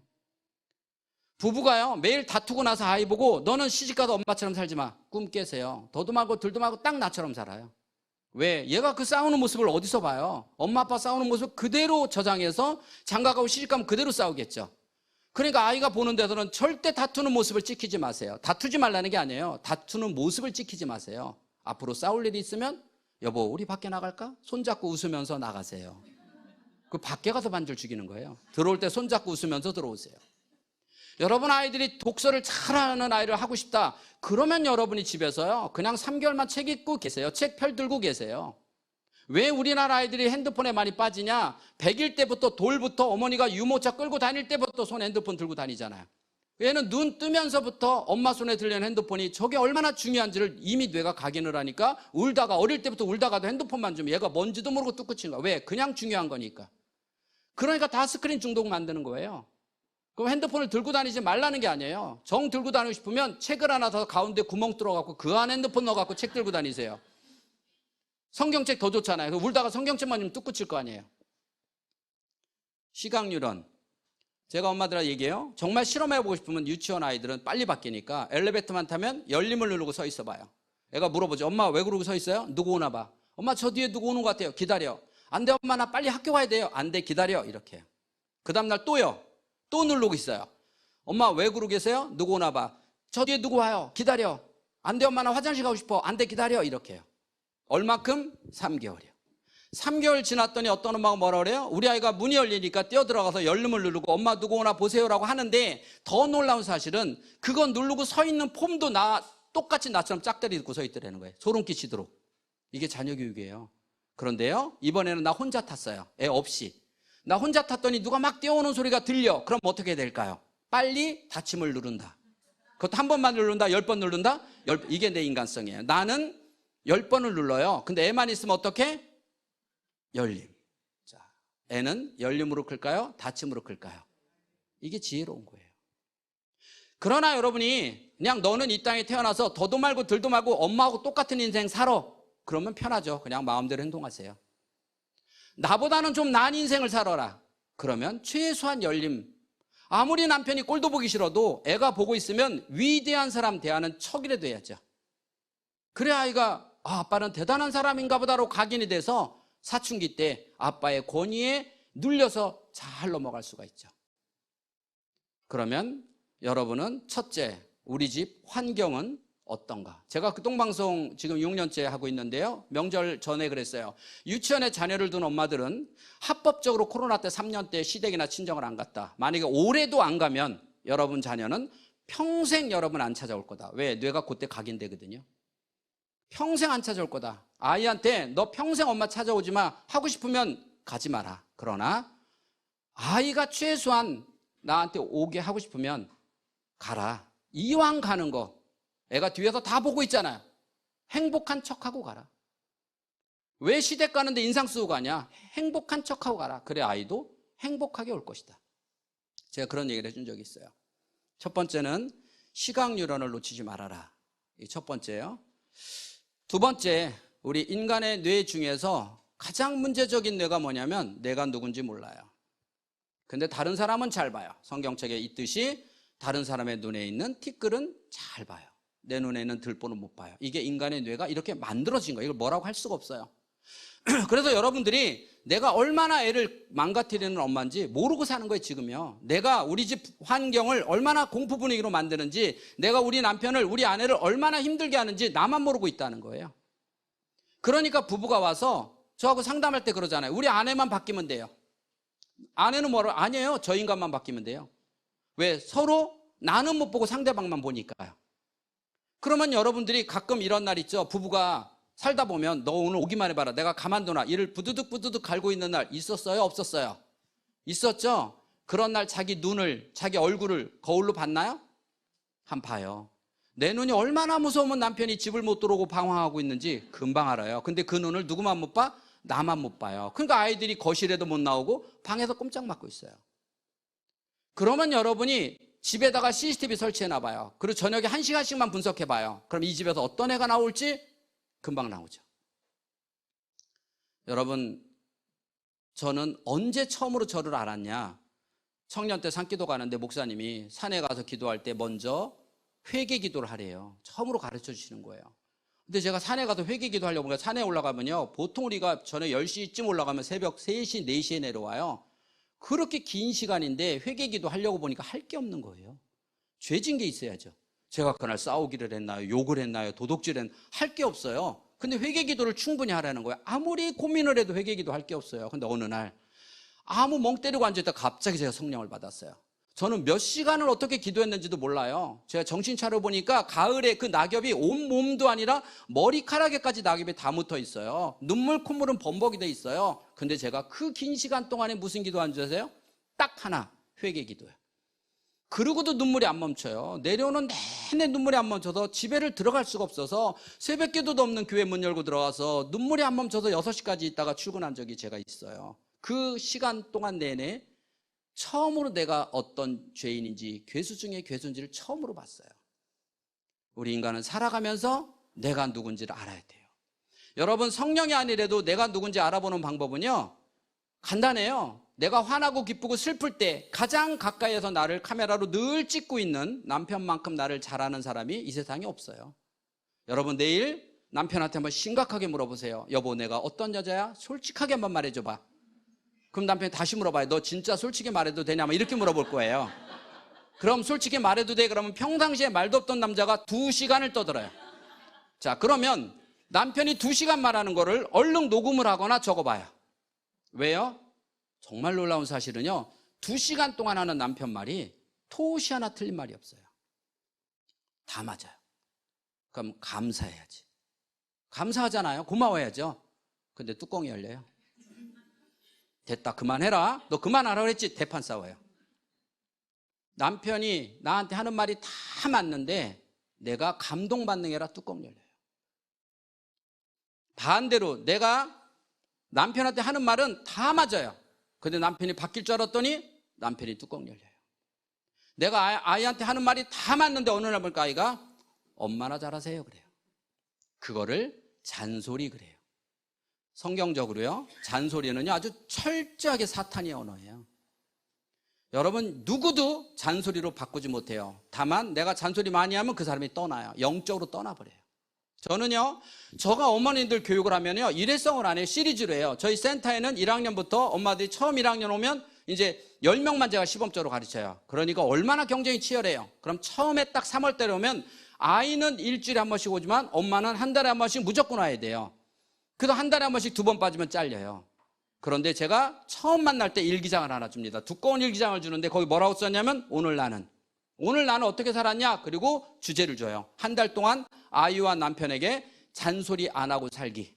부부가요, 매일 다투고 나서 아이 보고 너는 시집가서 엄마처럼 살지 마. 꿈 깨세요. 더도 말고 들도 말고 딱 나처럼 살아요. 왜? 얘가 그 싸우는 모습을 어디서 봐요? 엄마 아빠 싸우는 모습 그대로 저장해서 장가가고 시집가면 그대로 싸우겠죠. 그러니까 아이가 보는 데서는 절대 다투는 모습을 찍히지 마세요. 다투지 말라는 게 아니에요. 다투는 모습을 찍히지 마세요. 앞으로 싸울 일이 있으면 여보 우리 밖에 나갈까? 손잡고 웃으면서 나가세요. 그 밖에 가서 반절 죽이는 거예요. 들어올 때 손잡고 웃으면서 들어오세요. 여러분 아이들이 독서를 잘하는 아이를 하고 싶다. 그러면 여러분이 집에서요 그냥 3개월만 책 읽고 계세요. 책 펼 들고 계세요. 왜 우리나라 아이들이 핸드폰에 많이 빠지냐? 100일 때부터 돌부터 어머니가 유모차 끌고 다닐 때부터 손에 핸드폰 들고 다니잖아요. 얘는 눈 뜨면서부터 엄마 손에 들리는 핸드폰이 저게 얼마나 중요한지를 이미 뇌가 각인을 하니까 울다가 어릴 때부터 울다가도 핸드폰만 주면 얘가 뭔지도 모르고 뚝 끝인 거야. 왜? 그냥 중요한 거니까. 그러니까 다 스크린 중독 만드는 거예요. 그럼 핸드폰을 들고 다니지 말라는 게 아니에요. 정 들고 다니고 싶으면 책을 하나 더 가운데 구멍 뚫어갖고 그 안에 핸드폰 넣어갖고 책 들고 다니세요. 성경책 더 좋잖아요. 울다가 성경책만 주면 뚝 끝일 거 아니에요. 시각유연. 제가 엄마들한테 얘기해요. 정말 실험해보고 싶으면 유치원 아이들은 빨리 바뀌니까 엘리베이터만 타면 열림을 누르고 서 있어 봐요. 애가 물어보죠. 엄마 왜 그러고 서 있어요? 누구 오나 봐. 엄마 저 뒤에 누구 오는 것 같아요. 기다려. 안 돼 엄마 나 빨리 학교 가야 돼요. 안 돼 기다려. 이렇게. 그 다음날 또요. 또 누르고 있어요. 엄마 왜 그러고 계세요? 누구 오나 봐. 저 뒤에 누구 와요. 기다려. 안 돼 엄마 나 화장실 가고 싶어. 안 돼 기다려. 이렇게 해요. 얼마큼? 3개월이요. 3개월 지났더니 어떤 엄마가 뭐라 그래요? 우리 아이가 문이 열리니까 뛰어들어가서 열림을 누르고 엄마 누구 오나 보세요라고 하는데 더 놀라운 사실은 그거 누르고 서 있는 폼도 똑같이 나처럼 짝다리 듣고 서 있더라는 거예요. 소름 끼치도록. 이게 자녀 교육이에요. 그런데요 이번에는 나 혼자 탔어요. 애 없이. 나 혼자 탔더니 누가 막 뛰어오는 소리가 들려. 그럼 어떻게 될까요? 빨리 닫힘을 누른다. 그것도 한 번만 누른다? 10번 누른다? 이게 내 인간성이에요. 나는 10번을 눌러요. 근데 애만 있으면 어떻게? 열림. 자, 애는 열림으로 클까요? 닫힘으로 클까요? 이게 지혜로운 거예요. 그러나 여러분이 그냥 너는 이 땅에 태어나서 더도 말고 들도 말고 엄마하고 똑같은 인생 살아. 그러면 편하죠. 그냥 마음대로 행동하세요. 나보다는 좀 나은 인생을 살아라. 그러면 최소한 열림. 아무리 남편이 꼴도 보기 싫어도 애가 보고 있으면 위대한 사람 대하는 척이라도 해야죠. 그래야 아이가 아빠는 대단한 사람인가 보다로 각인이 돼서 사춘기 때 아빠의 권위에 눌려서 잘 넘어갈 수가 있죠. 그러면 여러분은 첫째, 우리 집 환경은 어떤가? 제가 그 똥방송 지금 6년째 하고 있는데요. 명절 전에 그랬어요. 유치원에 자녀를 둔 엄마들은 합법적으로 코로나 때 3년 때 시댁이나 친정을 안 갔다. 만약에 올해도 안 가면 여러분 자녀는 평생 여러분 안 찾아올 거다. 왜? 뇌가 그때 각인되거든요. 평생 안 찾아올 거다. 아이한테 너 평생 엄마 찾아오지 마. 하고 싶으면 가지 마라. 그러나 아이가 최소한 나한테 오게 하고 싶으면 가라. 이왕 가는 거 애가 뒤에서 다 보고 있잖아요. 행복한 척하고 가라. 왜 시댁 가는데 인상 쓰고 가냐? 행복한 척하고 가라. 그래 아이도 행복하게 올 것이다. 제가 그런 얘기를 해준 적이 있어요. 첫 번째는 시각뉴런을 놓치지 말아라. 이 첫 번째예요. 두 번째, 우리 인간의 뇌 중에서 가장 문제적인 뇌가 뭐냐면 내가 누군지 몰라요. 근데 다른 사람은 잘 봐요. 성경책에 있듯이 다른 사람의 눈에 있는 티끌은 잘 봐요. 내 눈에 있는 들보는 못 봐요. 이게 인간의 뇌가 이렇게 만들어진 거예요. 이걸 뭐라고 할 수가 없어요. 그래서 여러분들이 내가 얼마나 애를 망가뜨리는 엄마인지 모르고 사는 거예요, 지금요. 내가 우리 집 환경을 얼마나 공포 분위기로 만드는지, 내가 우리 남편을, 우리 아내를 얼마나 힘들게 하는지 나만 모르고 있다는 거예요. 그러니까 부부가 와서 저하고 상담할 때 그러잖아요. 우리 아내만 바뀌면 돼요. 아내는 뭐라고? 아니에요. 저 인간만 바뀌면 돼요. 왜? 서로 나는 못 보고 상대방만 보니까요. 그러면 여러분들이 가끔 이런 날 있죠. 부부가 살다 보면 너 오늘 오기만 해봐라. 내가 가만두나. 이를 부두둑 부두둑 갈고 있는 날 있었어요? 없었어요? 있었죠? 그런 날 자기 눈을, 자기 얼굴을 거울로 봤나요? 한번 봐요. 내 눈이 얼마나 무서우면 남편이 집을 못 들어오고 방황하고 있는지 금방 알아요. 근데 그 눈을 누구만 못 봐? 나만 못 봐요. 그러니까 아이들이 거실에도 못 나오고 방에서 꼼짝 맞고 있어요. 그러면 여러분이 집에다가 CCTV 설치해놔 봐요. 그리고 저녁에 1시간씩만 분석해 봐요. 그럼 이 집에서 어떤 애가 나올지 금방 나오죠. 여러분, 저는 언제 처음으로 저를 알았냐? 청년 때 산기도 가는데 목사님이 산에 가서 기도할 때 먼저 회개 기도를 하래요. 처음으로 가르쳐 주시는 거예요. 근데 제가 산에 가서 회개 기도하려고 보니까 산에 올라가면요. 보통 우리가 저녁 10시쯤 올라가면 새벽 3시, 4시에 내려와요. 그렇게 긴 시간인데 회개 기도하려고 보니까 할 게 없는 거예요. 죄진 게 있어야죠. 제가 그날 싸우기를 했나요? 욕을 했나요? 도둑질을 했나요? 할 게 없어요. 근데 회개 기도를 충분히 하라는 거예요. 아무리 고민을 해도 회개 기도 할 게 없어요. 근데 어느 날 아무 멍 때리고 앉아있다 갑자기 제가 성령을 받았어요. 저는 몇 시간을 어떻게 기도했는지도 몰라요. 제가 정신 차려보니까 가을에 그 낙엽이 온 몸도 아니라 머리카락에까지 낙엽이 다 묻어 있어요. 눈물 콧물은 범벅이 돼 있어요. 근데 제가 그 긴 시간 동안에 무슨 기도한 줄 아세요? 딱 하나, 회개 기도예요. 그러고도 눈물이 안 멈춰요. 내려오는 내내 눈물이 안 멈춰서 집에를 들어갈 수가 없어서 새벽 기도도 없는 교회 문 열고 들어가서 눈물이 안 멈춰서 6시까지 있다가 출근한 적이 제가 있어요. 그 시간 동안 내내 처음으로 내가 어떤 죄인인지, 괴수 중에 괴수인지를 처음으로 봤어요. 우리 인간은 살아가면서 내가 누군지를 알아야 돼요. 여러분, 성령이 아니래도 내가 누군지 알아보는 방법은요, 간단해요. 내가 화나고 기쁘고 슬플 때 가장 가까이에서 나를 카메라로 늘 찍고 있는 남편만큼 나를 잘 아는 사람이 이 세상에 없어요. 여러분, 내일 남편한테 한번 심각하게 물어보세요. 여보, 내가 어떤 여자야? 솔직하게 한번 말해줘봐. 그럼 남편이 다시 물어봐요. 너 진짜 솔직히 말해도 되냐? 이렇게 물어볼 거예요. 그럼 솔직히 말해도 돼? 그러면 평상시에 말도 없던 남자가 2시간을 떠들어요. 자, 그러면 남편이 2시간 말하는 거를 얼른 녹음을 하거나 적어봐요. 왜요? 정말 놀라운 사실은요, 2시간 동안 하는 남편 말이 토시 하나 틀린 말이 없어요. 다 맞아요. 그럼 감사해야지. 감사하잖아요. 고마워야죠. 근데 뚜껑이 열려요. 됐다, 그만해라. 너 그만하라 그랬지. 대판 싸워요. 남편이 나한테 하는 말이 다 맞는데 내가 감동받는 게라 뚜껑 열려요. 반대로 내가 남편한테 하는 말은 다 맞아요. 근데 남편이 바뀔 줄 알았더니 남편이 뚜껑 열려요. 내가 아이한테 하는 말이 다 맞는데 어느 날 보니까 아이가 엄마나 잘하세요 그래요. 그거를 잔소리 그래요. 성경적으로요, 잔소리는요 아주 철저하게 사탄의 언어예요. 여러분, 누구도 잔소리로 바꾸지 못해요. 다만 내가 잔소리 많이 하면 그 사람이 떠나요. 영적으로 떠나버려요. 저는요, 저가 어머님들 교육을 하면요, 일회성을 안 해요. 시리즈로 해요. 저희 센터에는 1학년부터 엄마들이 처음 1학년 오면 이제 10명만 제가 시범적으로 가르쳐요. 그러니까 얼마나 경쟁이 치열해요. 그럼 처음에 딱 3월 달에 오면 아이는 일주일에 한 번씩 오지만 엄마는 한 달에 한 번씩 무조건 와야 돼요. 그래서 한 달에 한 번씩 2번 빠지면 잘려요. 그런데 제가 처음 만날 때 일기장을 하나 줍니다. 두꺼운 일기장을 주는데 거기 뭐라고 썼냐면 오늘 나는 어떻게 살았냐? 그리고 주제를 줘요. 한 달 동안 아이와 남편에게 잔소리 안 하고 살기.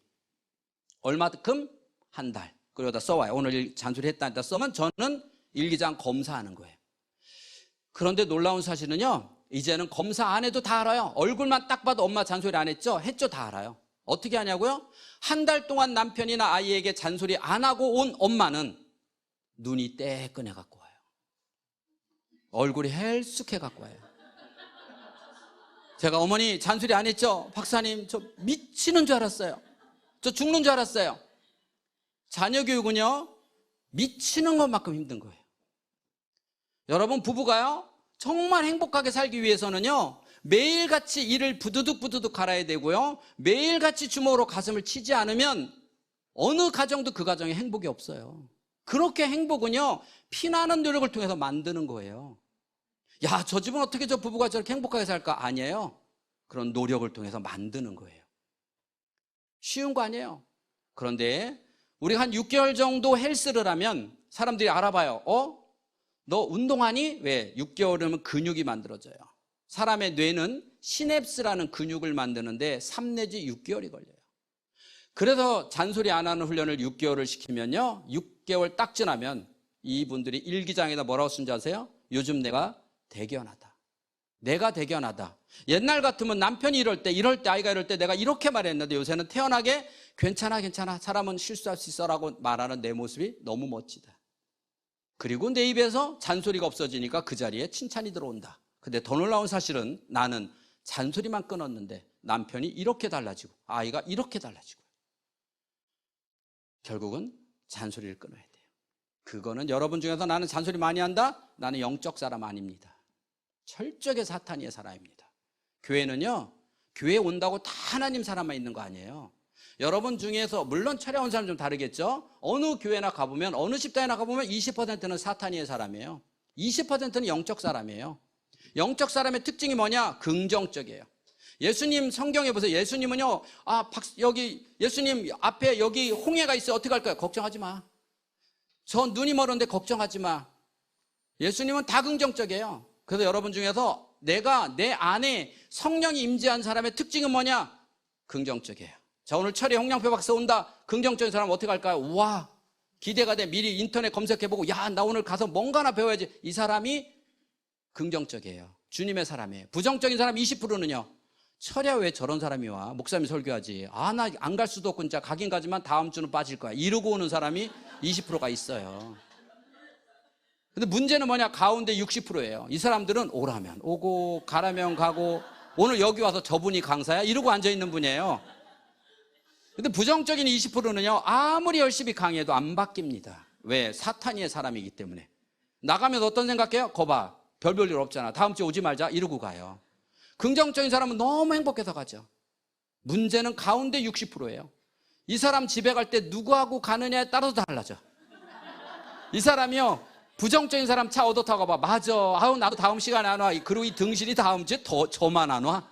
얼마큼? 한 달. 그리고 다 써와요. 오늘 잔소리 했다 써면 저는 일기장 검사하는 거예요. 그런데 놀라운 사실은요, 이제는 검사 안 해도 다 알아요. 얼굴만 딱 봐도 엄마 잔소리 안 했죠? 했죠? 다 알아요. 어떻게 하냐고요? 한 달 동안 남편이나 아이에게 잔소리 안 하고 온 엄마는 눈이 떼꺼내 갖고 와요. 얼굴이 헬쑥해 갖고 와요. 제가 어머니 잔소리 안 했죠? 박사님 저 미치는 줄 알았어요. 저 죽는 줄 알았어요. 자녀 교육은요, 미치는 것만큼 힘든 거예요. 여러분 부부가요, 정말 행복하게 살기 위해서는요, 매일같이 일을 부두둑 갈아야 되고요, 매일같이 주먹으로 가슴을 치지 않으면 어느 가정도 그 가정에 행복이 없어요. 그렇게 행복은요, 피나는 노력을 통해서 만드는 거예요. 야, 저 집은 어떻게 저 부부가 저렇게 행복하게 살까? 아니에요. 그런 노력을 통해서 만드는 거예요. 쉬운 거 아니에요. 그런데 우리가 한 6개월 정도 헬스를 하면 사람들이 알아봐요. 너 운동하니? 왜? 6개월이면 근육이 만들어져요. 사람의 뇌는 시냅스라는 근육을 만드는데 3 내지 6개월이 걸려요. 그래서 잔소리 안 하는 훈련을 6개월을 시키면요, 6개월 딱 지나면 이분들이 일기장에다 뭐라고 쓴지 아세요? 요즘 내가 대견하다. 내가 대견하다. 옛날 같으면 남편이 이럴 때 아이가 이럴 때 내가 이렇게 말했는데 요새는 태연하게 괜찮아 사람은 실수할 수 있어라고 말하는 내 모습이 너무 멋지다. 그리고 내 입에서 잔소리가 없어지니까 그 자리에 칭찬이 들어온다. 근데 더 놀라운 사실은 나는 잔소리만 끊었는데 남편이 이렇게 달라지고 아이가 이렇게 달라지고, 결국은 잔소리를 끊어야 돼요. 그거는 여러분 중에서 나는 잔소리 많이 한다? 나는 영적 사람 아닙니다. 철저하게 사탄이의 사람입니다. 교회는요, 교회 온다고 다 하나님 사람만 있는 거 아니에요. 여러분 중에서 물론 차려온 사람 좀 다르겠죠. 어느 교회나 가보면, 어느 집단이나 가보면 20%는 사탄이의 사람이에요. 20%는 영적 사람이에요. 영적 사람의 특징이 뭐냐? 긍정적이에요. 예수님 성경에 보세요. 예수님은요, 여기 예수님 앞에 여기 홍해가 있어요. 어떻게 할까요? 걱정하지 마. 저 눈이 멀었는데 걱정하지 마. 예수님은 다 긍정적이에요. 그래서 여러분 중에서 내가 내 안에 성령이 임재한 사람의 특징은 뭐냐? 긍정적이에요. 자, 오늘 철이 홍양표 박사 온다. 긍정적인 사람 어떻게 할까요? 와, 기대가 돼. 미리 인터넷 검색해보고, 야, 나 오늘 가서 뭔가 하나 배워야지. 이 사람이 긍정적이에요. 주님의 사람이에요. 부정적인 사람 20%는요. 철야 왜 저런 사람이 와? 목사님이 설교하지. 나 안 갈 수도 없고 진짜 가긴 가지만 다음 주는 빠질 거야. 이러고 오는 사람이 20%가 있어요. 근데 문제는 뭐냐? 가운데 60%예요. 이 사람들은 오라면 오고 가라면 가고, 오늘 여기 와서 저분이 강사야? 이러고 앉아있는 분이에요. 근데 부정적인 20%는요, 아무리 열심히 강의해도 안 바뀝니다. 왜? 사탄이의 사람이기 때문에. 나가면서 어떤 생각해요? 거봐, 별 볼 일 없잖아. 다음 주에 오지 말자. 이러고 가요. 긍정적인 사람은 너무 행복해서 가죠. 문제는 가운데 60%예요. 이 사람 집에 갈 때 누구하고 가느냐에 따라서 달라져. 이 사람이요, 부정적인 사람 차 얻어 타고 봐. 맞아. 나도 다음 시간에 안 와. 그리고 이 등신이 다음 주에 저만 안 와.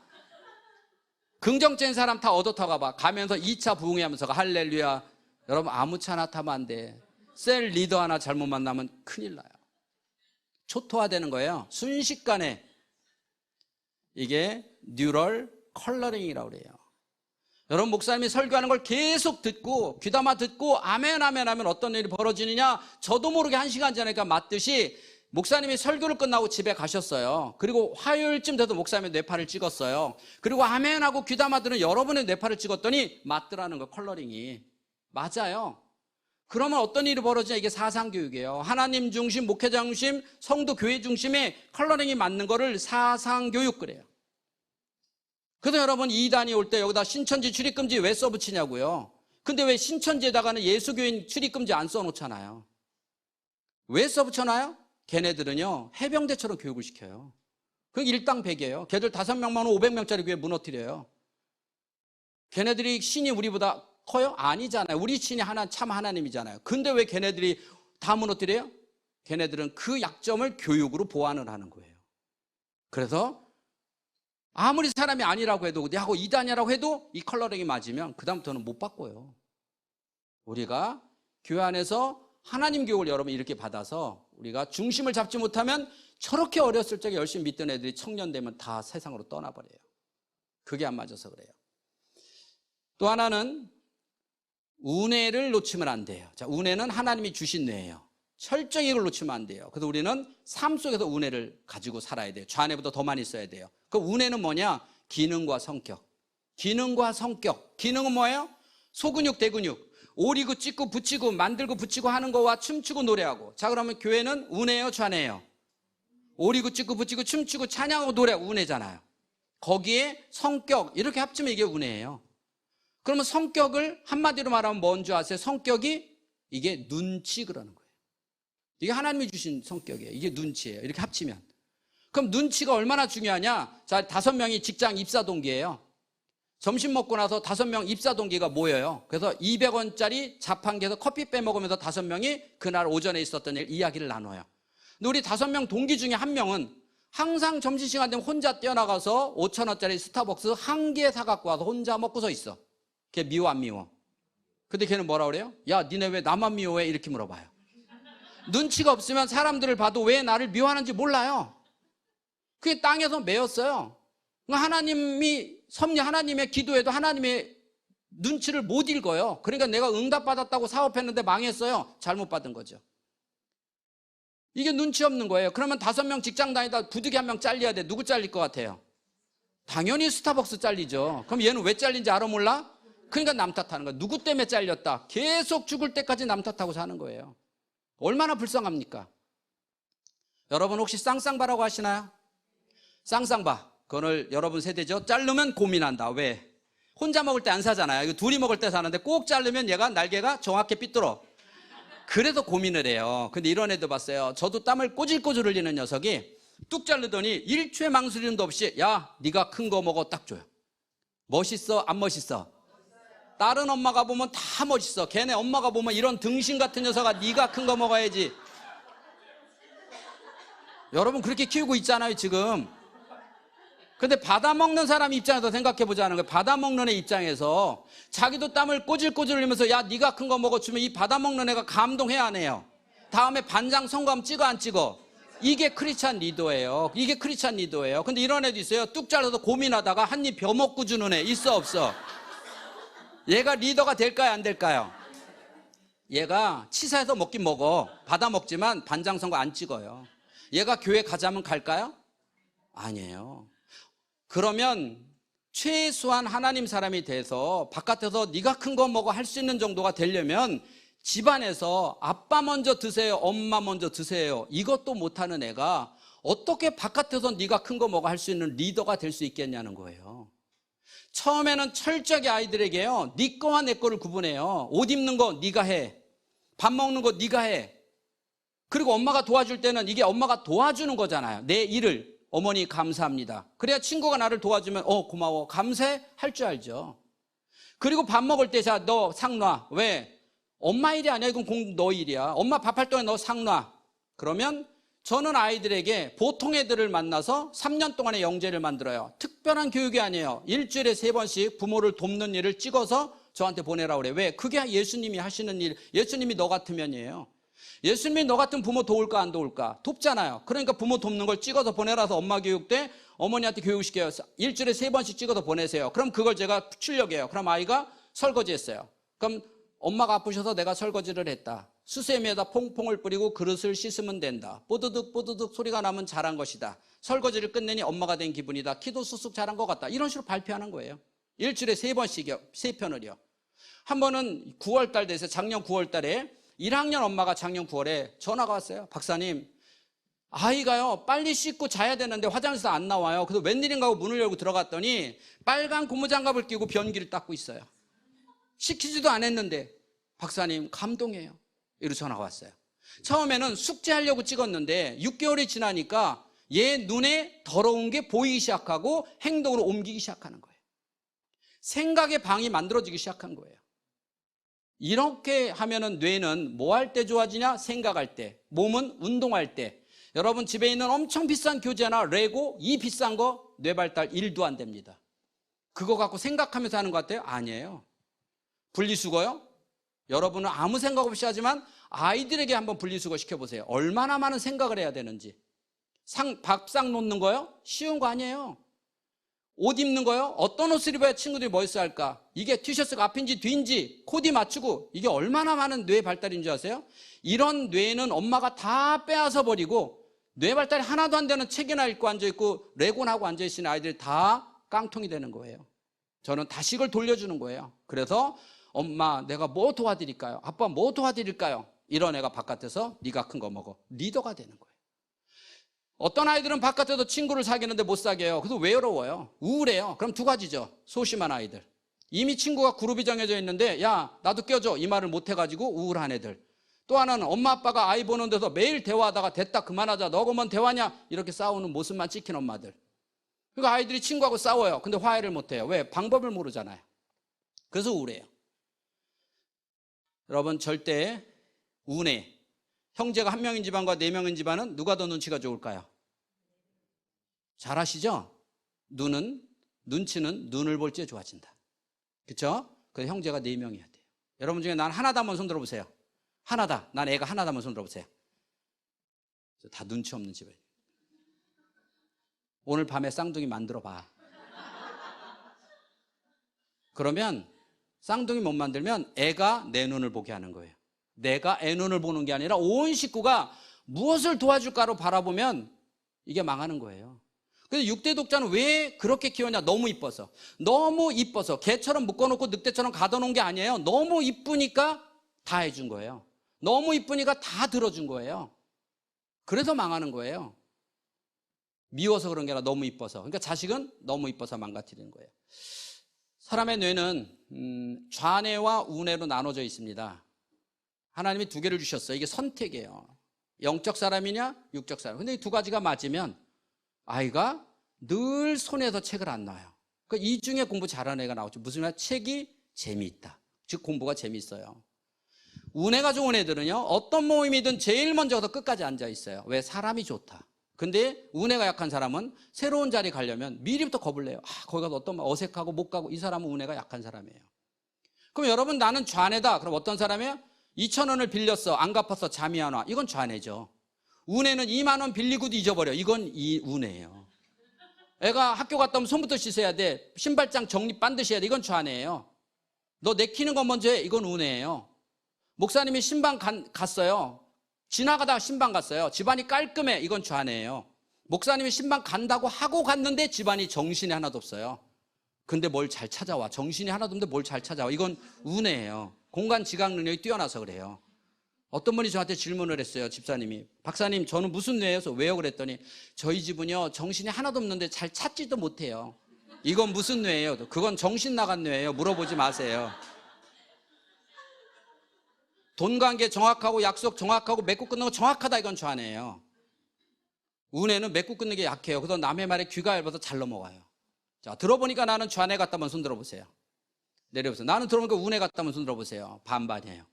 긍정적인 사람 다 얻어 타고 봐. 가면서 2차 부흥회하면서 할렐루야. 여러분 아무 차나 타면 안 돼. 셀 리더 하나 잘못 만나면 큰일 나요. 초토화되는 거예요. 순식간에. 이게 뉴럴 컬러링이라고 그래요. 여러분 목사님이 설교하는 걸 계속 듣고 귀담아 듣고 아멘 하면 어떤 일이 벌어지느냐, 저도 모르게 1시간 전에 맞듯이 목사님이 설교를 끝나고 집에 가셨어요. 그리고 화요일쯤 돼도 목사님의 뇌파를 찍었어요. 그리고 아멘하고 귀담아 들은 여러분의 뇌파를 찍었더니 맞더라는 거예요. 컬러링이. 맞아요. 그러면 어떤 일이 벌어지냐? 이게 사상교육이에요. 하나님 중심, 목회자 중심, 성도 교회 중심의 컬러링이 맞는 거를 사상교육 그래요. 그래서 여러분 이단이 올 때 여기다 신천지 출입금지 왜 써붙이냐고요. 근데 왜 신천지에다가는 예수교인 출입금지 안 써놓잖아요. 왜 써붙여놔요? 걔네들은요, 해병대처럼 교육을 시켜요. 그게 일당백이에요. 걔들 5명만 500명짜리 교회 무너뜨려요. 걔네들이 신이 우리보다 커요? 아니잖아요. 우리 신이 참 하나님이잖아요. 근데 왜 걔네들이 다 무너뜨려요? 걔네들은 그 약점을 교육으로 보완을 하는 거예요. 그래서 아무리 사람이 아니라고 해도 내하고 이단이라고 해도 이 컬러링이 맞으면 그다음부터는 못 바꿔요. 우리가 교회 안에서 하나님 교육을 여러분 이렇게 받아서 우리가 중심을 잡지 못하면 저렇게 어렸을 적에 열심히 믿던 애들이 청년 되면 다 세상으로 떠나버려요. 그게 안 맞아서 그래요. 또 하나는 운해를 놓치면 안 돼요. 자, 운해는 하나님이 주신 뇌예요. 철저히 이걸 놓치면 안 돼요. 그래서 우리는 삶 속에서 운해를 가지고 살아야 돼요. 좌뇌보다 더 많이 써야 돼요. 그 운해는 뭐냐? 기능과 성격. 기능과 성격. 기능은 뭐예요? 소근육, 대근육. 오리고 찍고 붙이고 만들고 붙이고 하는 거와 춤추고 노래하고. 자, 그러면 교회는 운해예요, 좌뇌예요? 오리고 찍고 붙이고 춤추고 찬양하고 노래하고 운해잖아요. 거기에 성격 이렇게 합치면 이게 운해예요. 그러면 성격을 한마디로 말하면 뭔지 아세요? 성격이 이게 눈치 그러는 거예요. 이게 하나님이 주신 성격이에요. 이게 눈치예요. 이렇게 합치면. 그럼 눈치가 얼마나 중요하냐? 자, 5명이 직장 입사 동기예요. 점심 먹고 나서 5명 입사 동기가 모여요. 그래서 200원짜리 자판기에서 커피 빼먹으면서 5명이 그날 오전에 있었던 일 이야기를 나눠요. 근데 우리 5명 동기 중에 한 명은 항상 점심시간 되면 혼자 뛰어나가서 5,000원짜리 스타벅스 한 개 사갖고 와서 혼자 먹고서 있어. 걔 미워 안 미워? 근데 걔는 뭐라 그래요? 야, 니네 왜 나만 미워해? 이렇게 물어봐요. 눈치가 없으면 사람들을 봐도 왜 나를 미워하는지 몰라요. 그게 땅에서 매였어요. 하나님이 섭리 하나님의 기도에도 하나님의 눈치를 못 읽어요. 그러니까 내가 응답받았다고 사업했는데 망했어요. 잘못 받은 거죠. 이게 눈치 없는 거예요. 그러면 5명 직장 다니다 부득이 1명 잘려야 돼. 누구 잘릴 것 같아요? 당연히 스타벅스 잘리죠. 그럼 얘는 왜 잘린지 알아 몰라? 그러니까 남 탓하는 거야. 누구 때문에 잘렸다. 계속 죽을 때까지 남 탓하고 사는 거예요. 얼마나 불쌍합니까? 여러분 혹시 쌍쌍바라고 하시나요? 쌍쌍바. 그거를 여러분 세대죠? 자르면 고민한다. 왜? 혼자 먹을 때 안 사잖아요. 이거 둘이 먹을 때 사는데 꼭 자르면 얘가 날개가 정확히 삐뚤어. 그래서 고민을 해요. 근데 이런 애도 봤어요. 저도 땀을 꼬질꼬질 흘리는 녀석이 뚝 자르더니 일초의 망설임도 없이 야, 네가 큰 거 먹어 딱 줘요. 멋있어? 안 멋있어? 다른 엄마가 보면 다 멋있어. 걔네 엄마가 보면 이런 등신 같은 녀석아 네가 큰 거 먹어야지. 여러분 그렇게 키우고 있잖아요 지금. 근데 받아먹는 사람 입장에서 생각해보자는 거예요. 받아먹는 애 입장에서 자기도 땀을 꼬질꼬질 흘리면서 야 네가 큰 거 먹어주면 이 받아먹는 애가 감동해야 안 해요? 다음에 반장 선거하면 찍어 안 찍어? 이게 크리스찬 리더예요. 이게 크리스찬 리더예요. 근데 이런 애도 있어요. 뚝 잘라서 고민하다가 한 입 벼 먹고 주는 애 있어 없어? 얘가 리더가 될까요 안 될까요? 얘가 치사해서 먹긴 먹어. 받아먹지만 반장 선거 안 찍어요. 얘가 교회 가자면 갈까요? 아니에요. 그러면 최소한 하나님 사람이 돼서 바깥에서 네가 큰 거 먹어 할 수 있는 정도가 되려면 집안에서 아빠 먼저 드세요, 엄마 먼저 드세요. 이것도 못하는 애가 어떻게 바깥에서 네가 큰 거 먹어 할 수 있는 리더가 될 수 있겠냐는 거예요. 처음에는 철저하게 아이들에게요, 네 거와 내 거를 구분해요. 옷 입는 거 네가 해, 밥 먹는 거 네가 해. 그리고 엄마가 도와줄 때는 이게 엄마가 도와주는 거잖아요. 내 일을. 어머니 감사합니다. 그래야 친구가 나를 도와주면 고마워 감사해 할 줄 알죠. 그리고 밥 먹을 때 자 너 상 놔. 왜? 엄마 일이 아니야. 이건 너 일이야. 엄마 밥할 동안 너 상 놔. 그러면 저는 아이들에게 보통 애들을 만나서 3년 동안의 영재를 만들어요. 특별한 교육이 아니에요. 일주일에 3번씩 부모를 돕는 일을 찍어서 저한테 보내라고 그래요. 왜? 그게 예수님이 하시는 일. 예수님이 너 같으면이에요. 예수님이 너 같은 부모 도울까 안 도울까? 돕잖아요. 그러니까 부모 돕는 걸 찍어서 보내라서 엄마 교육 때 어머니한테 교육시켜요. 일주일에 3번씩 찍어서 보내세요. 그럼 그걸 제가 출력해요. 그럼 아이가 설거지했어요. 그럼 엄마가 아프셔서 내가 설거지를 했다. 수세미에다 퐁퐁을 뿌리고 그릇을 씻으면 된다. 뽀드득 뽀드득 소리가 나면 잘한 것이다. 설거지를 끝내니 엄마가 된 기분이다. 키도 쑥쑥 자란 것 같다. 이런 식으로 발표하는 거예요. 일주일에 3번씩이요. 3편을요. 한 번은 9월달 돼서 작년 9월달에 1학년 엄마가 작년 9월에 전화가 왔어요. 박사님, 아이가요 빨리 씻고 자야 되는데 화장실에서 안 나와요. 그래서 웬일인가 하고 문을 열고 들어갔더니 빨간 고무장갑을 끼고 변기를 닦고 있어요. 시키지도 않았는데 박사님 감동해요. 이렇게 전화가 왔어요. 처음에는 숙제하려고 찍었는데 6개월이 지나니까 얘 눈에 더러운 게 보이기 시작하고 행동으로 옮기기 시작하는 거예요. 생각의 방이 만들어지기 시작한 거예요. 이렇게 하면은 뇌는 뭐 할 때 좋아지냐? 생각할 때. 몸은 운동할 때. 여러분 집에 있는 엄청 비싼 교재나 레고 이 비싼 거 뇌 발달 1도 안 됩니다. 그거 갖고 생각하면서 하는 것 같아요? 아니에요. 분리수거요? 여러분은 아무 생각 없이 하지만 아이들에게 한번 분리수거 시켜보세요. 얼마나 많은 생각을 해야 되는지. 밥상 놓는 거요? 쉬운 거 아니에요. 옷 입는 거요? 어떤 옷을 입어야 친구들이 멋있어 할까? 이게 티셔츠가 앞인지 뒤인지 코디 맞추고 이게 얼마나 많은 뇌 발달인 줄 아세요? 이런 뇌는 엄마가 다 빼앗아 버리고 뇌 발달이 하나도 안 되는 책이나 읽고 앉아있고 레고나 하고 앉아있는 아이들이 다 깡통이 되는 거예요. 저는 다식을 돌려주는 거예요. 그래서 엄마 내가 뭐 도와드릴까요? 아빠 뭐 도와드릴까요? 이런 애가 바깥에서 네가 큰 거 먹어. 리더가 되는 거예요. 어떤 아이들은 바깥에서 친구를 사귀는데 못 사귀어요. 그래서 외로워요. 우울해요. 그럼 두 가지죠. 소심한 아이들. 이미 친구가 그룹이 정해져 있는데 야 나도 껴줘 이 말을 못 해가지고 우울한 애들. 또 하나는 엄마 아빠가 아이 보는 데서 매일 대화하다가 됐다 그만하자 너가 뭔 대화냐 이렇게 싸우는 모습만 찍힌 엄마들. 그러니까 아이들이 친구하고 싸워요. 근데 화해를 못해요. 왜? 방법을 모르잖아요. 그래서 우울해요. 여러분 절대 우울해. 형제가 한 명인 집안과 네 명인 집안은 누가 더 눈치가 좋을까요? 잘 아시죠? 눈치는 눈을 볼 때 좋아진다. 그렇죠? 그래서 형제가 네 명이어야 돼요. 여러분 중에 난 하나다 한번 손 들어보세요. 하나다. 난 애가 하나다 한번 손 들어보세요. 다 눈치 없는 집안이에요. 오늘 밤에 쌍둥이 만들어 봐. 그러면 쌍둥이 못 만들면 애가 내 눈을 보게 하는 거예요. 내가 애 눈을 보는 게 아니라 온 식구가 무엇을 도와줄까로 바라보면 이게 망하는 거예요. 그래서 6대 독자는 왜 그렇게 키웠냐? 너무 이뻐서. 너무 이뻐서. 개처럼 묶어놓고 늑대처럼 가둬놓은 게 아니에요. 너무 이쁘니까 다 해준 거예요. 너무 이쁘니까 다 들어준 거예요. 그래서 망하는 거예요. 미워서 그런 게 아니라 너무 이뻐서. 그러니까 자식은 너무 이뻐서 망가뜨리는 거예요. 사람의 뇌는 좌뇌와 우뇌로 나눠져 있습니다. 하나님이 두 개를 주셨어요. 이게 선택이에요. 영적 사람이냐 육적 사람. 근데 이 두 가지가 맞으면 아이가 늘 손에서 책을 안 놔요. 그러니까 이 중에 공부 잘하는 애가 나오죠. 무슨 말? 책이 재미있다. 즉 공부가 재미있어요. 우뇌가 좋은 애들은요 어떤 모임이든 제일 먼저 가서 끝까지 앉아 있어요. 왜? 사람이 좋다. 근데 우뇌가 약한 사람은 새로운 자리 가려면 미리부터 겁을 내요. 거기 가서 어떤 어색하고 못 가고. 이 사람은 우뇌가 약한 사람이에요. 그럼 여러분 나는 좌뇌다. 그럼 어떤 사람이에요? 2,000원을 빌렸어. 안 갚았어. 잠이 안 와. 이건 좌뇌죠. 우뇌는 2만 원 빌리고도 잊어버려. 이건 우뇌예요. 애가 학교 갔다 오면 손부터 씻어야 돼. 신발장 정리 반드시 해야 돼. 이건 좌뇌예요. 너 내키는 거 먼저 해. 이건 우뇌예요. 목사님이 신방 갔어요. 지나가다가 신방 갔어요. 집안이 깔끔해. 이건 좌뇌예요. 목사님이 신방 간다고 하고 갔는데 집안이 정신이 하나도 없어요. 근데 뭘 잘 찾아와. 정신이 하나도 없는데 뭘 잘 찾아와. 이건 우뇌예요. 공간 지각 능력이 뛰어나서 그래요. 어떤 분이 저한테 질문을 했어요. 집사님이. 박사님 저는 무슨 뇌예요? 왜요? 그랬더니 저희 집은요 정신이 하나도 없는데 잘 찾지도 못해요. 이건 무슨 뇌예요? 그건 정신 나간 뇌예요. 물어보지 마세요. 돈 관계 정확하고 약속 정확하고 맺고 끊는 거 정확하다. 이건 좌뇌예요. 우뇌는 맺고 끊는 게 약해요. 그래서 남의 말에 귀가 얇아서 잘 넘어가요. 자, 들어보니까 나는 좌뇌 같다면 손 들어보세요. 내려보세요. 나는 들어보니까 우뇌 같다면 손 들어보세요. 반반이에요.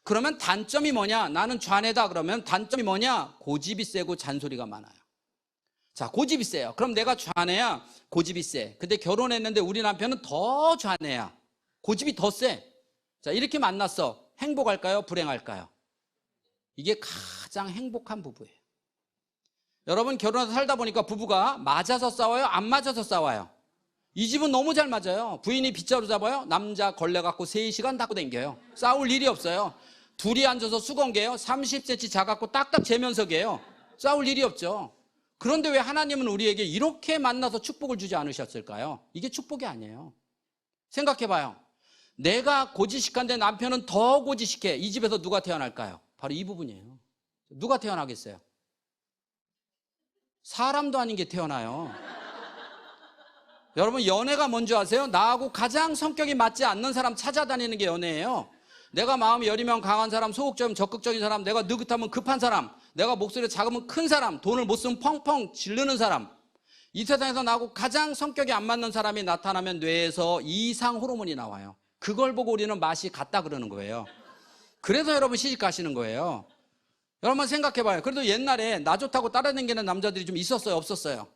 그러면 단점이 뭐냐? 나는 좌뇌다. 그러면 단점이 뭐냐? 고집이 세고 잔소리가 많아요. 자, 고집이 세요. 그럼 내가 좌뇌야? 고집이 세. 근데 결혼했는데 우리 남편은 더 좌뇌야. 고집이 더 세. 자, 이렇게 만났어. 행복할까요? 불행할까요? 이게 가장 행복한 부부예요. 여러분 결혼해서 살다 보니까 부부가 맞아서 싸워요? 안 맞아서 싸워요? 이 집은 너무 잘 맞아요. 부인이 빗자루 잡아요? 남자 걸레 갖고 3시간 닦고 댕겨요. 싸울 일이 없어요. 둘이 앉아서 수건개요. 30cm 작았고 딱딱 재면석이에요. 싸울 일이 없죠. 그런데 왜 하나님은 우리에게 이렇게 만나서 축복을 주지 않으셨을까요? 이게 축복이 아니에요. 생각해봐요. 내가 고지식한데 남편은 더 고지식해. 이 집에서 누가 태어날까요? 바로 이 부분이에요. 누가 태어나겠어요? 사람도 아닌 게 태어나요. 여러분 연애가 뭔지 아세요? 나하고 가장 성격이 맞지 않는 사람 찾아다니는 게 연애예요. 내가 마음이 여리면 강한 사람, 소극적이면 적극적인 사람, 내가 느긋하면 급한 사람, 내가 목소리가 작으면 큰 사람, 돈을 못 쓰면 펑펑 지르는 사람. 이 세상에서 나하고 가장 성격이 안 맞는 사람이 나타나면 뇌에서 이상 호르몬이 나와요. 그걸 보고 우리는 맛이 같다 그러는 거예요. 그래서 여러분 시집 가시는 거예요. 여러분 생각해봐요. 그래도 옛날에 나 좋다고 따라다니는 남자들이 좀 있었어요, 없었어요?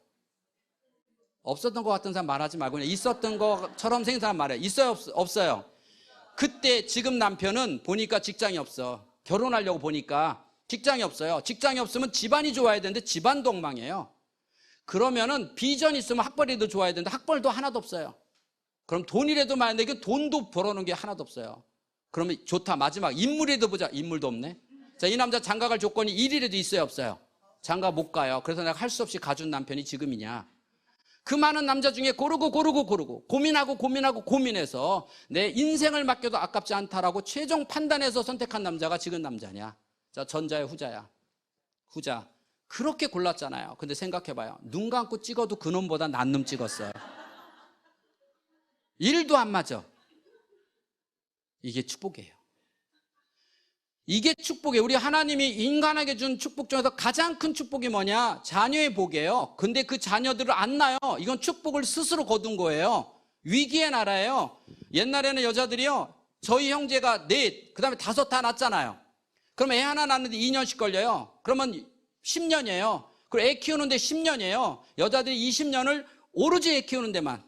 없었던 것 같은 사람 말하지 말고 그냥 있었던 것처럼 생긴 사람 말해요. 있어요, 없어요? 그때 지금 남편은 보니까 직장이 없어. 결혼하려고 보니까 직장이 없어요. 직장이 없으면 집안이 좋아야 되는데 집안도 엉망이에요. 그러면은 비전이 있으면 학벌이도 좋아야 되는데 학벌도 하나도 없어요. 그럼 돈이라도 많이 내게 돈도 벌어놓은 게 하나도 없어요. 그러면 좋다. 마지막 인물이라도 보자. 인물도 없네. 자, 이 남자 장가 갈 조건이 1이라도 있어요, 없어요? 장가 못 가요. 그래서 내가 할 수 없이 가준 남편이 지금이냐. 그 많은 남자 중에 고르고 고민해서 내 인생을 맡겨도 아깝지 않다라고 최종 판단해서 선택한 남자가 지금 남자냐. 자, 전자야, 후자야? 후자. 그렇게 골랐잖아요. 근데 생각해봐요. 눈 감고 찍어도 그놈보다 난 놈 찍었어요. 일도 안 맞아. 이게 축복이에요. 이게 축복이에요. 우리 하나님이 인간에게 준 축복 중에서 가장 큰 축복이 뭐냐? 자녀의 복이에요. 근데 그 자녀들을 안 낳아요. 이건 축복을 스스로 거둔 거예요. 위기의 나라예요. 옛날에는 여자들이요, 저희 형제가 넷, 그 다음에 5 다 낳았잖아요. 그럼 애 하나 낳는데 2년씩 걸려요. 그러면 10년이에요. 그리고 애 키우는데 10년이에요. 여자들이 20년을 오로지 애 키우는 데만.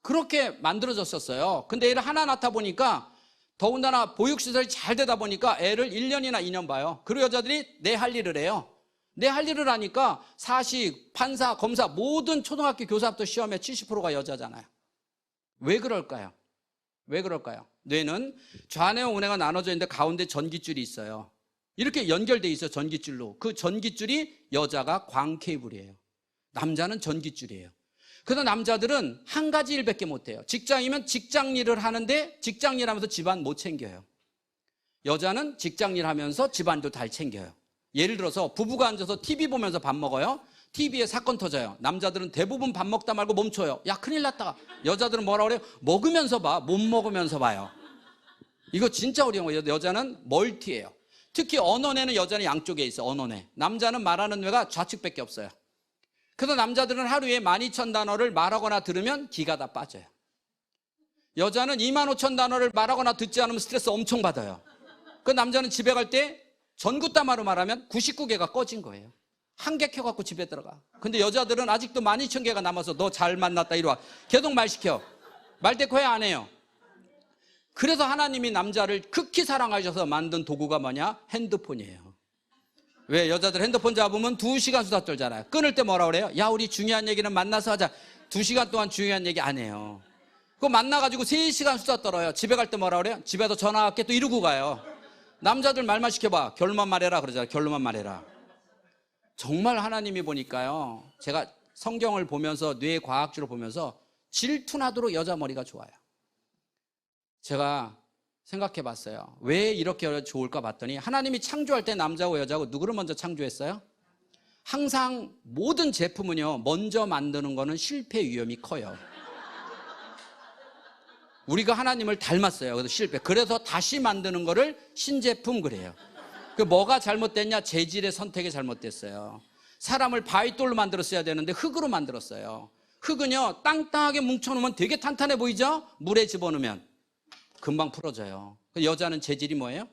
그렇게 만들어졌었어요. 근데 애를 하나 낳다 보니까 더군다나 보육시설이 잘 되다 보니까 애를 1년이나 2년 봐요. 그리고 여자들이 내 할 일을 해요. 내 할 일을 하니까 사식, 판사, 검사 모든 초등학교 교사부터 시험에 70%가 여자잖아요. 왜 그럴까요? 왜 그럴까요? 뇌는 좌뇌와 우뇌가 나눠져 있는데 가운데 전깃줄이 있어요. 이렇게 연결돼 있어요, 전깃줄로. 그 전깃줄이 여자가 광 케이블이에요. 남자는 전깃줄이에요. 그래서 남자들은 한 가지 일밖에 못해요. 직장이면 직장 일을 하는데 직장 일하면서 집안 못 챙겨요. 여자는 직장 일하면서 집안도 잘 챙겨요. 예를 들어서 부부가 앉아서 TV 보면서 밥 먹어요. TV에 사건 터져요. 남자들은 대부분 밥 먹다 말고 멈춰요. 야, 큰일 났다. 여자들은 뭐라 그래요? 먹으면서 봐. 못 먹으면서 봐요. 이거 진짜 어려운 거예요. 여자는 멀티예요. 특히 언어뇌는 여자는 양쪽에 있어요. 언어뇌. 남자는 말하는 뇌가 좌측밖에 없어요. 그래서 남자들은 하루에 12,000단어를 말하거나 들으면 기가 다 빠져요. 여자는 25,000단어를 말하거나 듣지 않으면 스트레스 엄청 받아요. 그 남자는 집에 갈 때 전구따마로 말하면 99개가 꺼진 거예요. 한 개 켜갖고 집에 들어가. 근데 여자들은 아직도 12,000개가 남아서 너 잘 만났다 이리 와. 계속 말 시켜. 말대꾸해 안 해요. 그래서 하나님이 남자를 극히 사랑하셔서 만든 도구가 뭐냐? 핸드폰이에요. 왜? 여자들 핸드폰 잡으면 2시간 수다 떨잖아요. 끊을 때 뭐라 그래요? 야, 우리 중요한 얘기는 만나서 하자. 2시간 동안 중요한 얘기 안 해요. 그거 만나가지고 3시간 수다 떨어요. 집에 갈 때 뭐라 그래요? 집에서 전화할게 또 이러고 가요. 남자들 말만 시켜봐. 결론만 말해라 그러잖아요. 결론만 말해라. 정말 하나님이 보니까요, 제가 성경을 보면서 뇌과학적으로 보면서 질투나도록 여자 머리가 좋아요. 제가 생각해 봤어요. 왜 이렇게 좋을까 봤더니 하나님이 창조할 때 남자고 여자고 누구를 먼저 창조했어요? 항상 모든 제품은요, 먼저 만드는 거는 실패 위험이 커요. 우리가 하나님을 닮았어요. 그래서 실패. 그래서 다시 만드는 거를 신제품 그래요. 그 뭐가 잘못됐냐? 재질의 선택이 잘못됐어요. 사람을 바위돌로 만들었어야 되는데 흙으로 만들었어요. 흙은요, 땅땅하게 뭉쳐놓으면 되게 탄탄해 보이죠? 물에 집어넣으면 금방 풀어져요. 여자는 재질이 뭐예요?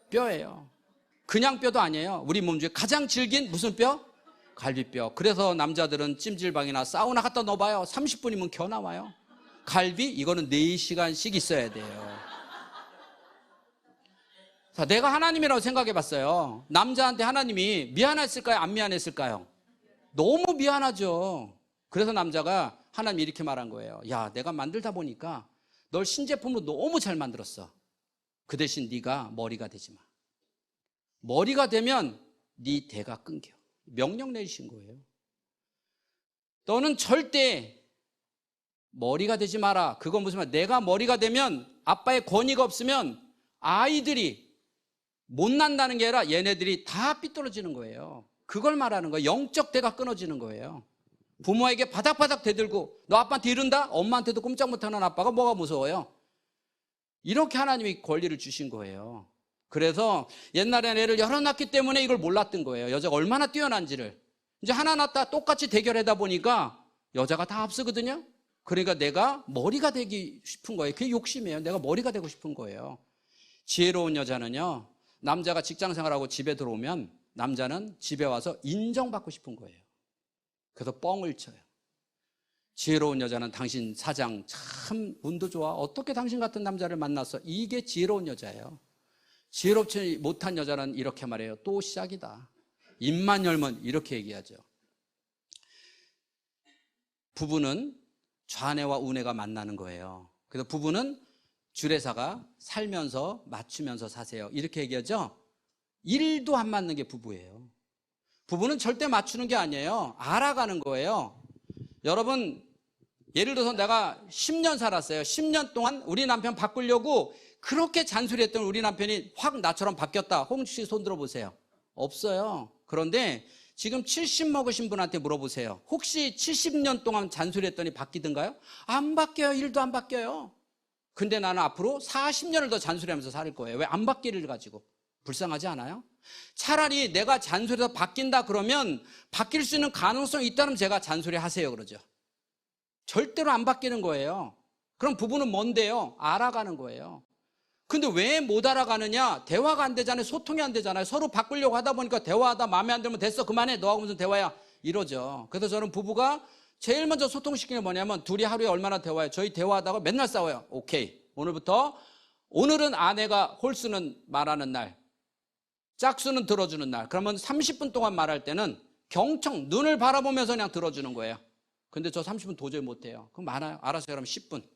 뼈예요. 그냥 뼈도 아니에요. 우리 몸 중에 가장 질긴 무슨 뼈? 갈비뼈. 그래서 남자들은 찜질방이나 사우나 갖다 넣어봐요. 30분이면 겨 나와요. 갈비? 이거는 4시간씩 있어야 돼요. 자, 내가 하나님이라고 생각해 봤어요. 남자한테 하나님이 미안했을까요? 안 미안했을까요? 너무 미안하죠. 그래서 남자가 하나님 이렇게 말한 거예요. 야, 내가 만들다 보니까 널 신제품으로 너무 잘 만들었어. 그 대신 네가 머리가 되지 마. 머리가 되면 네 대가 끊겨. 명령 내리신 거예요. 너는 절대 머리가 되지 마라. 그건 무슨 말? 내가 머리가 되면 아빠의 권위가 없으면 아이들이 못 난다는 게 아니라 얘네들이 다 삐뚤어지는 거예요. 그걸 말하는 거예요. 영적 대가 끊어지는 거예요. 부모에게 바닥바닥 대들고 너 아빠한테 이른다? 엄마한테도 꼼짝 못하는 아빠가 뭐가 무서워요? 이렇게 하나님이 권리를 주신 거예요. 그래서 옛날에는 애를 여러 낳기 때문에 이걸 몰랐던 거예요. 여자가 얼마나 뛰어난지를. 이제 하나 낳다 똑같이 대결하다 보니까 여자가 다 앞서거든요. 그러니까 내가 머리가 되기 싶은 거예요. 그게 욕심이에요. 내가 머리가 되고 싶은 거예요. 지혜로운 여자는요, 남자가 직장 생활하고 집에 들어오면 남자는 집에 와서 인정받고 싶은 거예요. 그래서 뻥을 쳐요. 지혜로운 여자는 당신 사장 참 운도 좋아. 어떻게 당신 같은 남자를 만났어? 이게 지혜로운 여자예요. 지혜롭지 못한 여자는 이렇게 말해요. 또 시작이다. 입만 열면 이렇게 얘기하죠. 부부는 좌뇌와 우뇌가 만나는 거예요. 그래서 부부는 주례사가 살면서 맞추면서 사세요. 이렇게 얘기하죠. 1도 안 맞는 게 부부예요. 부부는 절대 맞추는 게 아니에요. 알아가는 거예요. 여러분, 예를 들어서 내가 10년 살았어요. 10년 동안 우리 남편 바꾸려고 그렇게 잔소리했던 우리 남편이 확 나처럼 바뀌었다. 홍주 씨 손 들어보세요. 없어요. 그런데 지금 70 먹으신 분한테 물어보세요. 혹시 70년 동안 잔소리했더니 바뀌던가요? 안 바뀌어요. 1도 안 바뀌어요. 근데 나는 앞으로 40년을 더 잔소리하면서 살 거예요. 왜 안 바뀌를 가지고? 불쌍하지 않아요? 차라리 내가 잔소리해서 바뀐다 그러면 바뀔 수 있는 가능성이 있다면 제가 잔소리 하세요 그러죠. 절대로 안 바뀌는 거예요. 그럼 부부는 뭔데요? 알아가는 거예요. 근데 왜 못 알아가느냐? 대화가 안 되잖아요. 소통이 안 되잖아요. 서로 바꾸려고 하다 보니까 대화하다 마음에 안 들면 됐어 그만해 너하고 무슨 대화야 이러죠. 그래서 저는 부부가 제일 먼저 소통시키는 게 뭐냐면 둘이 하루에 얼마나 대화해요? 저희 대화하다가 맨날 싸워요. 오케이, 오늘부터 오늘은 아내가 홀수는 말하는 날, 짝수는 들어주는 날. 그러면 30분 동안 말할 때는 경청 눈을 바라보면서 그냥 들어주는 거예요. 근데 저 30분 도저히 못해요. 그럼 많아요. 알았어요. 그러면 10분.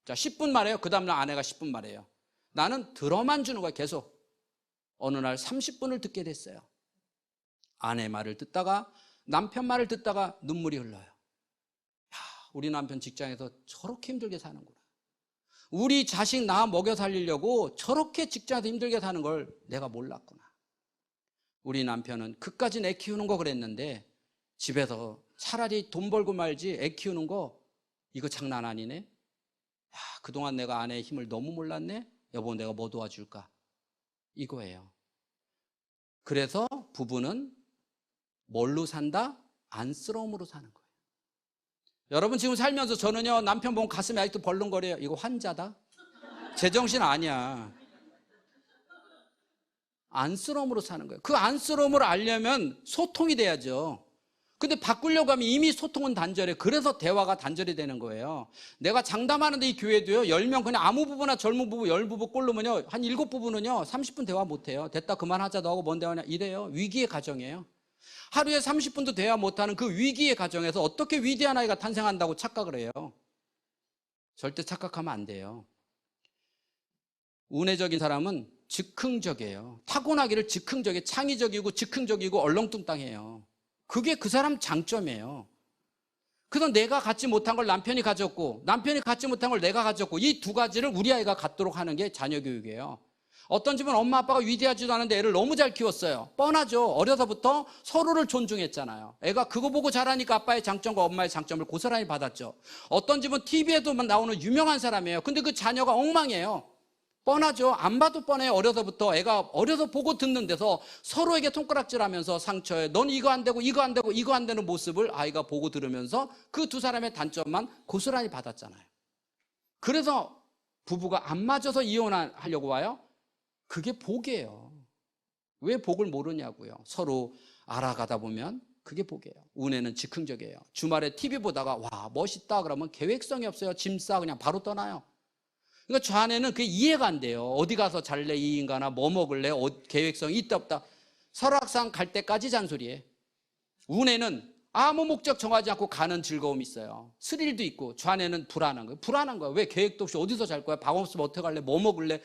자, 10분 말해요. 그 다음날 아내가 10분 말해요. 나는 들어만 주는 거야 계속. 어느 날 30분을 듣게 됐어요. 아내 말을 듣다가 남편 말을 듣다가 눈물이 흘러요. 야, 우리 남편 직장에서 저렇게 힘들게 사는구나. 우리 자식 나 먹여 살리려고 저렇게 직장에서 힘들게 사는 걸 내가 몰랐구나. 우리 남편은 그까지 애 키우는 거 그랬는데 집에서 차라리 돈 벌고 말지 애 키우는 거 이거 장난 아니네. 야, 그동안 내가 아내의 힘을 너무 몰랐네. 여보 내가 뭐 도와줄까? 이거예요. 그래서 부부는 뭘로 산다? 안쓰러움으로 사는 거예요. 여러분 지금 살면서 저는요 남편 보면 가슴이 아직도 벌렁거려요. 이거 환자다? 제정신 아니야. 안쓰러움으로 사는 거예요. 그 안쓰러움을 알려면 소통이 돼야죠. 근데 바꾸려고 하면 이미 소통은 단절해. 그래서 대화가 단절이 되는 거예요. 내가 장담하는데 이 교회도요 10명 그냥 아무 부부나 젊은 부부 10부부 꼴로면요 한 7부부는요 30분 대화 못해요. 됐다 그만하자 너하고 뭔 대화냐 이래요. 위기의 가정이에요. 하루에 30분도 대화 못하는 그 위기의 가정에서 어떻게 위대한 아이가 탄생한다고 착각을 해요. 절대 착각하면 안 돼요. 운해적인 사람은 즉흥적이에요. 타고나기를 즉흥적이에요. 창의적이고 즉흥적이고 얼렁뚱땅해요. 그게 그 사람 장점이에요. 그래서 내가 갖지 못한 걸 남편이 가졌고 남편이 갖지 못한 걸 내가 가졌고 이 두 가지를 우리 아이가 갖도록 하는 게 자녀 교육이에요. 어떤 집은 엄마 아빠가 위대하지도 않은데 애를 너무 잘 키웠어요. 뻔하죠. 어려서부터 서로를 존중했잖아요. 애가 그거 보고 자라니까 아빠의 장점과 엄마의 장점을 고스란히 받았죠. 어떤 집은 TV에도 나오는 유명한 사람이에요. 근데 그 자녀가 엉망이에요. 뻔하죠. 안 봐도 뻔해요. 어려서부터 애가 어려서 보고 듣는 데서 서로에게 손가락질하면서 상처에 넌 이거 안 되고 이거 안 되고 이거 안 되는 모습을 아이가 보고 들으면서 그 두 사람의 단점만 고스란히 받았잖아요. 그래서 부부가 안 맞아서 이혼하려고 와요? 그게 복이에요. 왜 복을 모르냐고요. 서로 알아가다 보면 그게 복이에요. 운에는 즉흥적이에요. 주말에 TV 보다가 와 멋있다 그러면 계획성이 없어요. 짐 싸 그냥 바로 떠나요. 그러니까 좌뇌는 그게 이해가 안 돼요. 어디 가서 잘래 이 인간아 뭐 먹을래 계획성이 있다 없다. 설악산 갈 때까지 잔소리해. 운에는 아무 목적 정하지 않고 가는 즐거움이 있어요. 스릴도 있고. 좌뇌는 불안한 거예요. 불안한 거야. 왜 계획도 없이 어디서 잘 거야? 밥 없으면 어떻게 할래? 뭐 먹을래?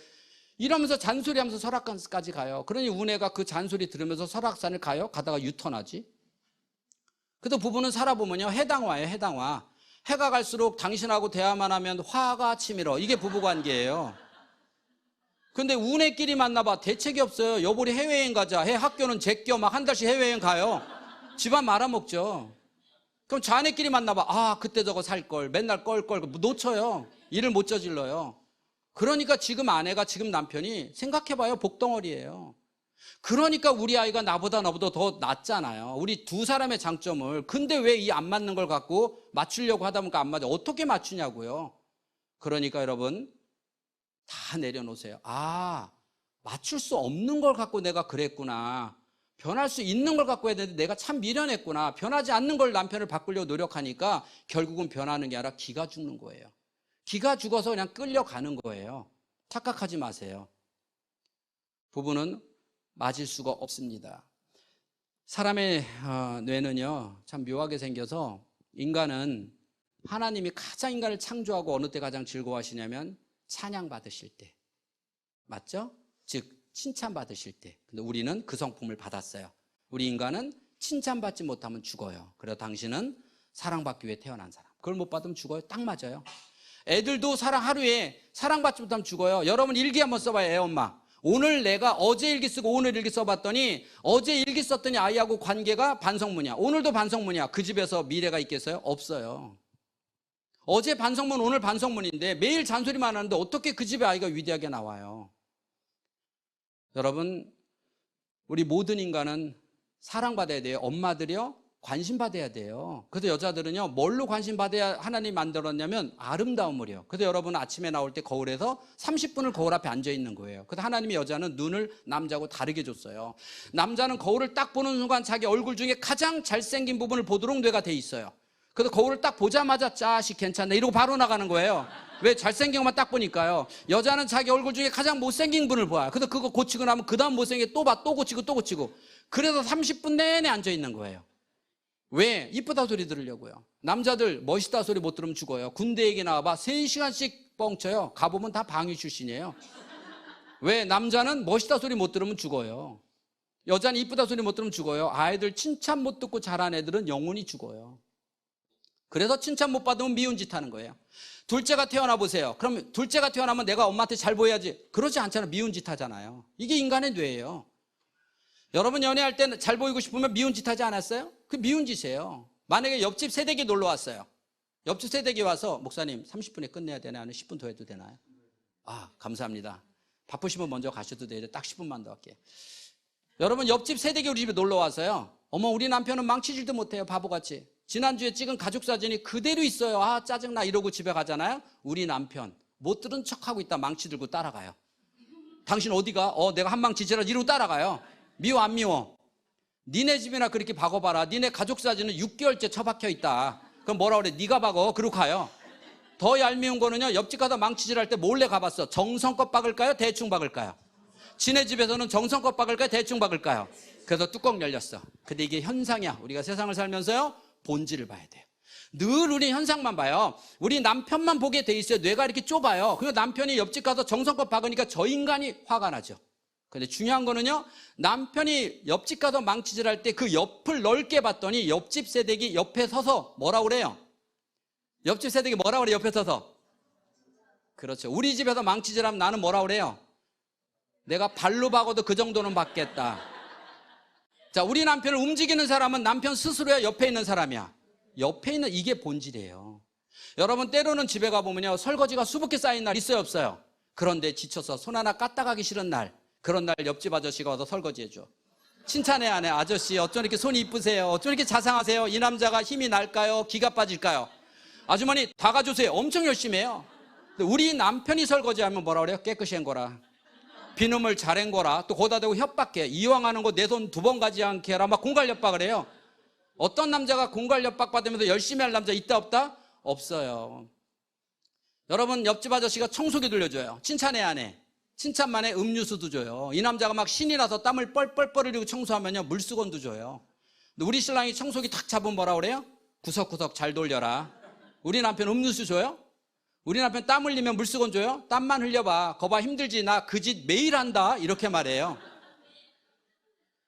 이러면서 잔소리하면서 설악산까지 가요. 그러니 운해가 그 잔소리 들으면서 설악산을 가요. 가다가 유턴하지. 그래서 부부는 살아보면요 해당화예요. 해당화. 해가 갈수록 당신하고 대화만 하면 화가 치밀어. 이게 부부관계예요. 근데 운해끼리 만나봐 대책이 없어요. 여보 우리 해외여행 가자. 해 학교는 제껴 막 한 달씩 해외여행 가요. 집안 말아먹죠. 그럼 자네끼리 만나봐. 아 그때 저거 살걸 맨날 껄껄 놓쳐요. 일을 못 저질러요. 그러니까 지금 아내가 지금 남편이 생각해봐요. 복덩어리예요. 그러니까 우리 아이가 나보다 더 낫잖아요. 우리 두 사람의 장점을. 근데 왜 이 안 맞는 걸 갖고 맞추려고 하다 보니까 안 맞아. 어떻게 맞추냐고요. 그러니까 여러분 다 내려놓으세요. 아 맞출 수 없는 걸 갖고 내가 그랬구나. 변할 수 있는 걸 갖고 해야 되는데 내가 참 미련했구나. 변하지 않는 걸 남편을 바꾸려고 노력하니까 결국은 변하는 게 아니라 기가 죽는 거예요. 기가 죽어서 그냥 끌려가는 거예요. 착각하지 마세요. 부부는 맞을 수가 없습니다. 사람의 뇌는요, 참 묘하게 생겨서 인간은 하나님이 가장 인간을 창조하고 어느 때 가장 즐거워하시냐면 찬양받으실 때. 맞죠? 즉 칭찬받으실 때. 근데 우리는 그 성품을 받았어요. 우리 인간은 칭찬받지 못하면 죽어요. 그래서 당신은 사랑받기 위해 태어난 사람. 그걸 못 받으면 죽어요. 딱 맞아요. 애들도 하루에 사랑받지 못하면 죽어요. 여러분 일기 한번 써봐요. 애 엄마. 오늘 내가 어제 일기 쓰고 오늘 일기 써봤더니 어제 일기 썼더니 아이하고 관계가 반성문이야. 오늘도 반성문이야. 그 집에서 미래가 있겠어요? 없어요. 어제 반성문 오늘 반성문인데 매일 잔소리만 하는데 어떻게 그 집에 아이가 위대하게 나와요? 여러분, 우리 모든 인간은 사랑받아야 돼요. 엄마들이요, 관심받아야 돼요. 그래서 여자들은요, 뭘로 관심받아야 하나님 만들었냐면 아름다움을요. 그래서 여러분 아침에 나올 때 거울에서 30분을 거울 앞에 앉아 있는 거예요. 그래서 하나님이 여자는 눈을 남자하고 다르게 줬어요. 남자는 거울을 딱 보는 순간 자기 얼굴 중에 가장 잘생긴 부분을 보도록 뇌가 돼 있어요. 그래서 거울을 딱 보자마자 자식 괜찮네 이러고 바로 나가는 거예요. 왜? 잘생긴 것만 딱 보니까요. 여자는 자기 얼굴 중에 가장 못생긴 분을 봐요. 그래서 그거 고치고 나면 그 다음 못생긴 게 또 봐, 또 고치고 또 고치고. 그래서 30분 내내 앉아 있는 거예요. 왜? 이쁘다 소리 들으려고요. 남자들 멋있다 소리 못 들으면 죽어요. 군대 얘기 나와봐 3시간씩 뻥쳐요. 가보면 다 방위 출신이에요. 왜? 남자는 멋있다 소리 못 들으면 죽어요. 여자는 이쁘다 소리 못 들으면 죽어요. 아이들 칭찬 못 듣고 자란 애들은 영원히 죽어요. 그래서 칭찬 못 받으면 미운 짓 하는 거예요. 둘째가 태어나 보세요. 그럼 둘째가 태어나면 내가 엄마한테 잘 보여야지. 그러지 않잖아요. 미운 짓 하잖아요. 이게 인간의 뇌예요. 여러분 연애할 때 잘 보이고 싶으면 미운 짓 하지 않았어요? 그 미운 짓이에요. 만약에 옆집 새댁이 놀러 왔어요. 옆집 새댁이 와서 목사님 30분에 끝내야 되나요? 아니면 10분 더 해도 되나요? 아, 감사합니다. 바쁘시면 먼저 가셔도 돼요. 딱 10분만 더 할게요. 여러분 옆집 새댁이 우리 집에 놀러 와서요. 어머 우리 남편은 망치질도 못해요. 바보같이. 지난주에 찍은 가족 사진이 그대로 있어요. 아 짜증나 이러고 집에 가잖아요. 우리 남편 못 들은 척하고 있다 망치 들고 따라가요. 당신 어디가? 내가 한 망치 지라 이러고 따라가요. 미워 안 미워? 니네 집이나 그렇게 박아봐라. 니네 가족 사진은 6개월째 처박혀 있다. 그럼 뭐라 그래? 네가 박어. 그러고 가요. 더 얄미운 거는요. 옆집 가서 망치질 할 때 몰래 가봤어. 정성껏 박을까요? 대충 박을까요? 지네 집에서는 정성껏 박을까요? 대충 박을까요? 그래서 뚜껑 열렸어. 근데 이게 현상이야. 우리가 세상을 살면서요. 본질을 봐야 돼요. 늘 우리 현상만 봐요. 우리 남편만 보게 돼 있어요. 뇌가 이렇게 좁아요. 그리고 남편이 옆집 가서 정성껏 박으니까 저 인간이 화가 나죠. 근데 중요한 거는요. 남편이 옆집 가서 망치질 할 때 그 옆을 넓게 봤더니 옆집 새댁이 옆에 서서 뭐라 그래요? 옆집 새댁이 뭐라 그래요? 옆에 서서. 그렇죠. 우리 집에서 망치질하면 나는 뭐라 그래요? 내가 발로 박아도 그 정도는 받겠다. 자, 우리 남편을 움직이는 사람은 남편 스스로야, 옆에 있는 사람이야? 옆에 있는 이게 본질이에요. 여러분 때로는 집에 가보면요 설거지가 수북히 쌓인 날 있어요 없어요? 그런데 지쳐서 손 하나 까딱 하기 싫은 날, 그런 날 옆집 아저씨가 와서 설거지해줘. 칭찬해 안 해? 아저씨 어쩜 이렇게 손이 이쁘세요? 어쩜 이렇게 자상하세요? 이 남자가 힘이 날까요? 기가 빠질까요? 아주머니 닦아주세요. 엄청 열심히 해요. 근데 우리 남편이 설거지하면 뭐라 그래요? 깨끗이 한 거라, 비누물 잘 한 거라, 또 거기다 대고 협박해. 이왕 하는 거 내 손 2번 가지 않게 해라. 막 공갈 협박을 해요. 어떤 남자가 공갈 협박 받으면서 열심히 할 남자 있다 없다? 없어요. 여러분 옆집 아저씨가 청소기 돌려줘요. 칭찬해 안 해? 칭찬만 해? 음료수도 줘요. 이 남자가 막 신이 나서 땀을 뻘뻘 흘리고 청소하면요 물수건도 줘요. 근데 우리 신랑이 청소기 탁 잡으면 뭐라 그래요? 구석구석 잘 돌려라. 우리 남편 음료수 줘요? 우리 남편 땀 흘리면 물수건 줘요? 땀만 흘려봐. 거봐 힘들지? 나 그 짓 매일 한다. 이렇게 말해요.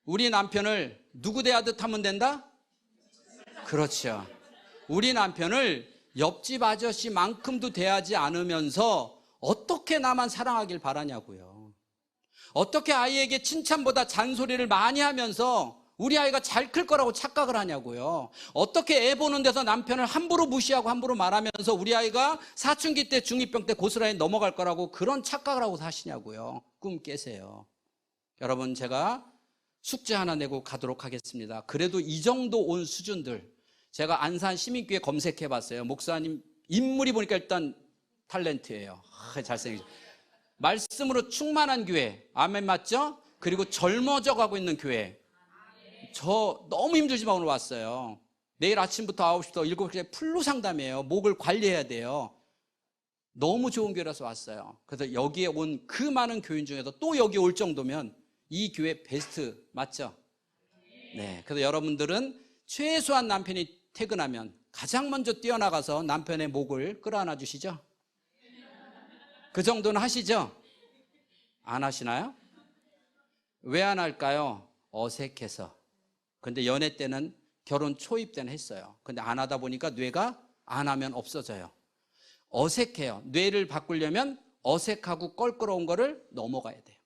우리 남편을 누구 대하듯 하면 된다? 그렇죠. 우리 남편을 옆집 아저씨만큼도 대하지 않으면서 어떻게 나만 사랑하길 바라냐고요. 어떻게 아이에게 칭찬보다 잔소리를 많이 하면서 우리 아이가 잘 클 거라고 착각을 하냐고요. 어떻게 애 보는 데서 남편을 함부로 무시하고 함부로 말하면서 우리 아이가 사춘기 때 중2병 때 고스란히 넘어갈 거라고 그런 착각을 하고 사시냐고요. 꿈 깨세요. 여러분 제가 숙제 하나 내고 가도록 하겠습니다. 그래도 이 정도 온 수준들 제가 안산 시민교회 검색해 봤어요. 목사님 인물이 보니까 일단 탤런트예요. 잘생기죠. 말씀으로 충만한 교회. 아멘 맞죠? 그리고 젊어져 가고 있는 교회. 저 너무 힘들지만 오늘 왔어요. 내일 아침부터 9시부터 7시까지 풀로 상담이에요. 목을 관리해야 돼요. 너무 좋은 교회라서 왔어요. 그래서 여기에 온 그 많은 교인 중에서 또 여기 올 정도면 이 교회 베스트 맞죠? 네. 그래서 여러분들은 최소한 남편이 퇴근하면 가장 먼저 뛰어나가서 남편의 목을 끌어안아 주시죠? 그 정도는 하시죠? 안 하시나요? 왜 안 할까요? 어색해서. 근데 연애 때는 결혼 초입 때는 했어요. 근데 안 하다 보니까 뇌가 안 하면 없어져요. 어색해요. 뇌를 바꾸려면 어색하고 껄끄러운 거를 넘어가야 돼요.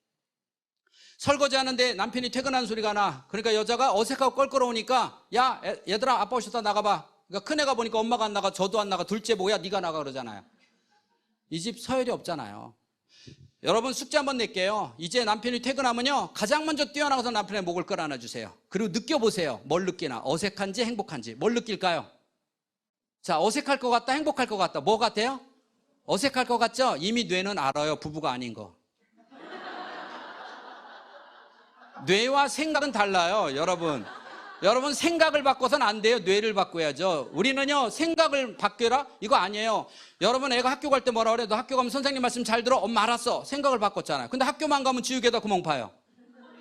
설거지 하는데 남편이 퇴근하는 소리가 나. 그러니까 여자가 어색하고 껄끄러우니까 야 얘들아 아빠 오셨다 나가봐. 그러니까 큰애가 보니까 엄마가 안 나가 저도 안 나가. 둘째 뭐야 네가 나가 그러잖아요. 이 집 서열이 없잖아요. 여러분 숙제 한번 낼게요. 이제 남편이 퇴근하면요 가장 먼저 뛰어나가서 남편의 목을 끌어안아 주세요. 그리고 느껴보세요. 뭘 느끼나? 어색한지 행복한지. 뭘 느낄까요? 자, 어색할 것 같다 행복할 것 같다. 뭐 같아요? 어색할 것 같죠? 이미 뇌는 알아요. 부부가 아닌 거. 뇌와 생각은 달라요. 여러분 생각을 바꿔서는 안 돼요. 뇌를 바꿔야죠. 우리는요 생각을 바뀌라 이거 아니에요. 여러분 애가 학교 갈 때 뭐라 그래? 너 학교 가면 선생님 말씀 잘 들어? 엄마 알았어. 생각을 바꿨잖아요. 근데 학교만 가면 지우개다 구멍 파요.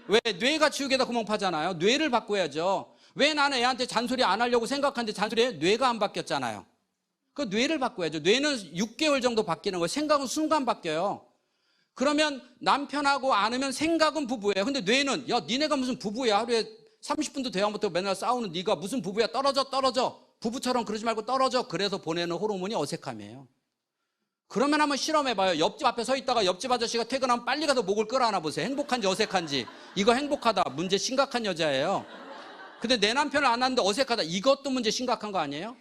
왜? 뇌가 지우개다 구멍 파잖아요. 뇌를 바꿔야죠. 왜 나는 애한테 잔소리 안 하려고 생각하는데 잔소리해? 뇌가 안 바뀌었잖아요. 그 뇌를 바꿔야죠. 뇌는 6개월 정도 바뀌는 거예요. 생각은 순간 바뀌어요. 그러면 남편하고 안으면 생각은 부부예요. 근데 뇌는 야 니네가 무슨 부부야. 하루에 30분도 대화 못하고 맨날 싸우는 네가 무슨 부부야. 떨어져. 부부처럼 그러지 말고 떨어져. 그래서 보내는 호르몬이 어색함이에요. 그러면 한번 실험해봐요. 옆집 앞에 서 있다가 옆집 아저씨가 퇴근하면 빨리 가서 목을 끌어안아 보세요. 행복한지 어색한지. 이거 행복하다. 문제 심각한 여자예요. 근데 내 남편을 안 하는데 어색하다. 이것도 문제 심각한 거 아니에요?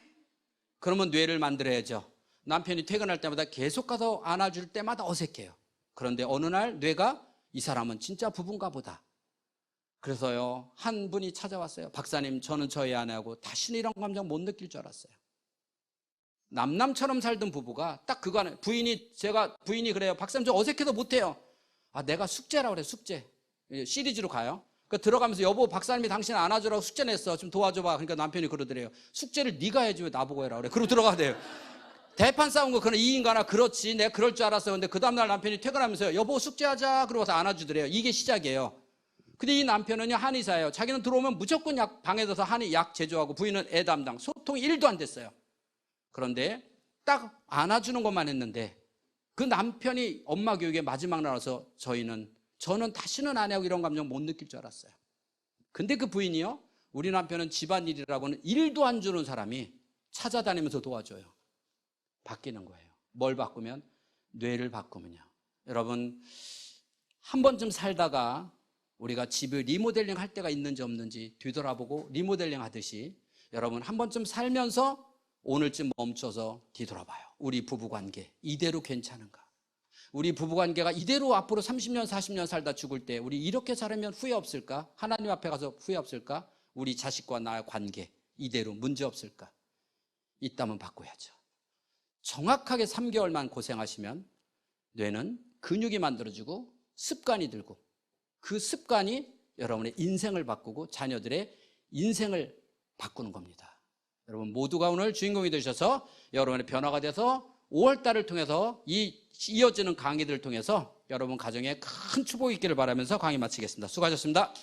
그러면 뇌를 만들어야죠. 남편이 퇴근할 때마다 계속 가서 안아줄 때마다 어색해요. 그런데 어느 날 뇌가 이 사람은 진짜 부부인가 보다. 그래서요 한 분이 찾아왔어요. 박사님 저는 저희 아내하고 다시는 이런 감정 못 느낄 줄 알았어요. 남남처럼 살던 부부가 딱 그거 하나 부인이 그래요. 박사님 저 어색해서 못해요. 아 내가 숙제라고 그래 숙제. 시리즈로 가요. 그러니까 들어가면서 여보 박사님이 당신 안아주라고 숙제 냈어. 좀 도와줘봐. 그러니까 남편이 그러더래요. 숙제를 네가 해야지 왜 나보고 해라 그래. 그러고 들어가대요. 대판 싸운 거 그런 이 인간아 그렇지 내가 그럴 줄 알았어. 근데 그 다음날 남편이 퇴근하면서 여보 숙제하자 그러고서 안아주더래요. 이게 시작이에요. 근데 이 남편은요 한의사예요. 자기는 들어오면 무조건 방에 들어서 한의 약 제조하고 부인은 애 담당. 소통이 1도 안 됐어요. 그런데 딱 안아주는 것만 했는데 그 남편이 엄마 교육의 마지막 날아서 저는 다시는 아내하고 이런 감정 못 느낄 줄 알았어요. 근데 그 부인이요 우리 남편은 집안일이라고는 1도 안 주는 사람이 찾아다니면서 도와줘요. 바뀌는 거예요. 뭘 바꾸면? 뇌를 바꾸면요. 여러분 한 번쯤 살다가 우리가 집을 리모델링 할 때가 있는지 없는지 뒤돌아보고 리모델링 하듯이 여러분 한 번쯤 살면서 오늘쯤 멈춰서 뒤돌아봐요. 우리 부부관계 이대로 괜찮은가? 우리 부부관계가 이대로 앞으로 30년 40년 살다 죽을 때 우리 이렇게 살면 후회 없을까? 하나님 앞에 가서 후회 없을까? 우리 자식과 나의 관계 이대로 문제 없을까? 있다면 바꿔야죠. 정확하게 3개월만 고생하시면 뇌는 근육이 만들어지고 습관이 들고 그 습관이 여러분의 인생을 바꾸고 자녀들의 인생을 바꾸는 겁니다. 여러분 모두가 오늘 주인공이 되셔서 여러분의 변화가 돼서 5월달을 통해서 이어지는 강의들을 통해서 여러분 가정에 큰 축복이 있기를 바라면서 강의 마치겠습니다. 수고하셨습니다.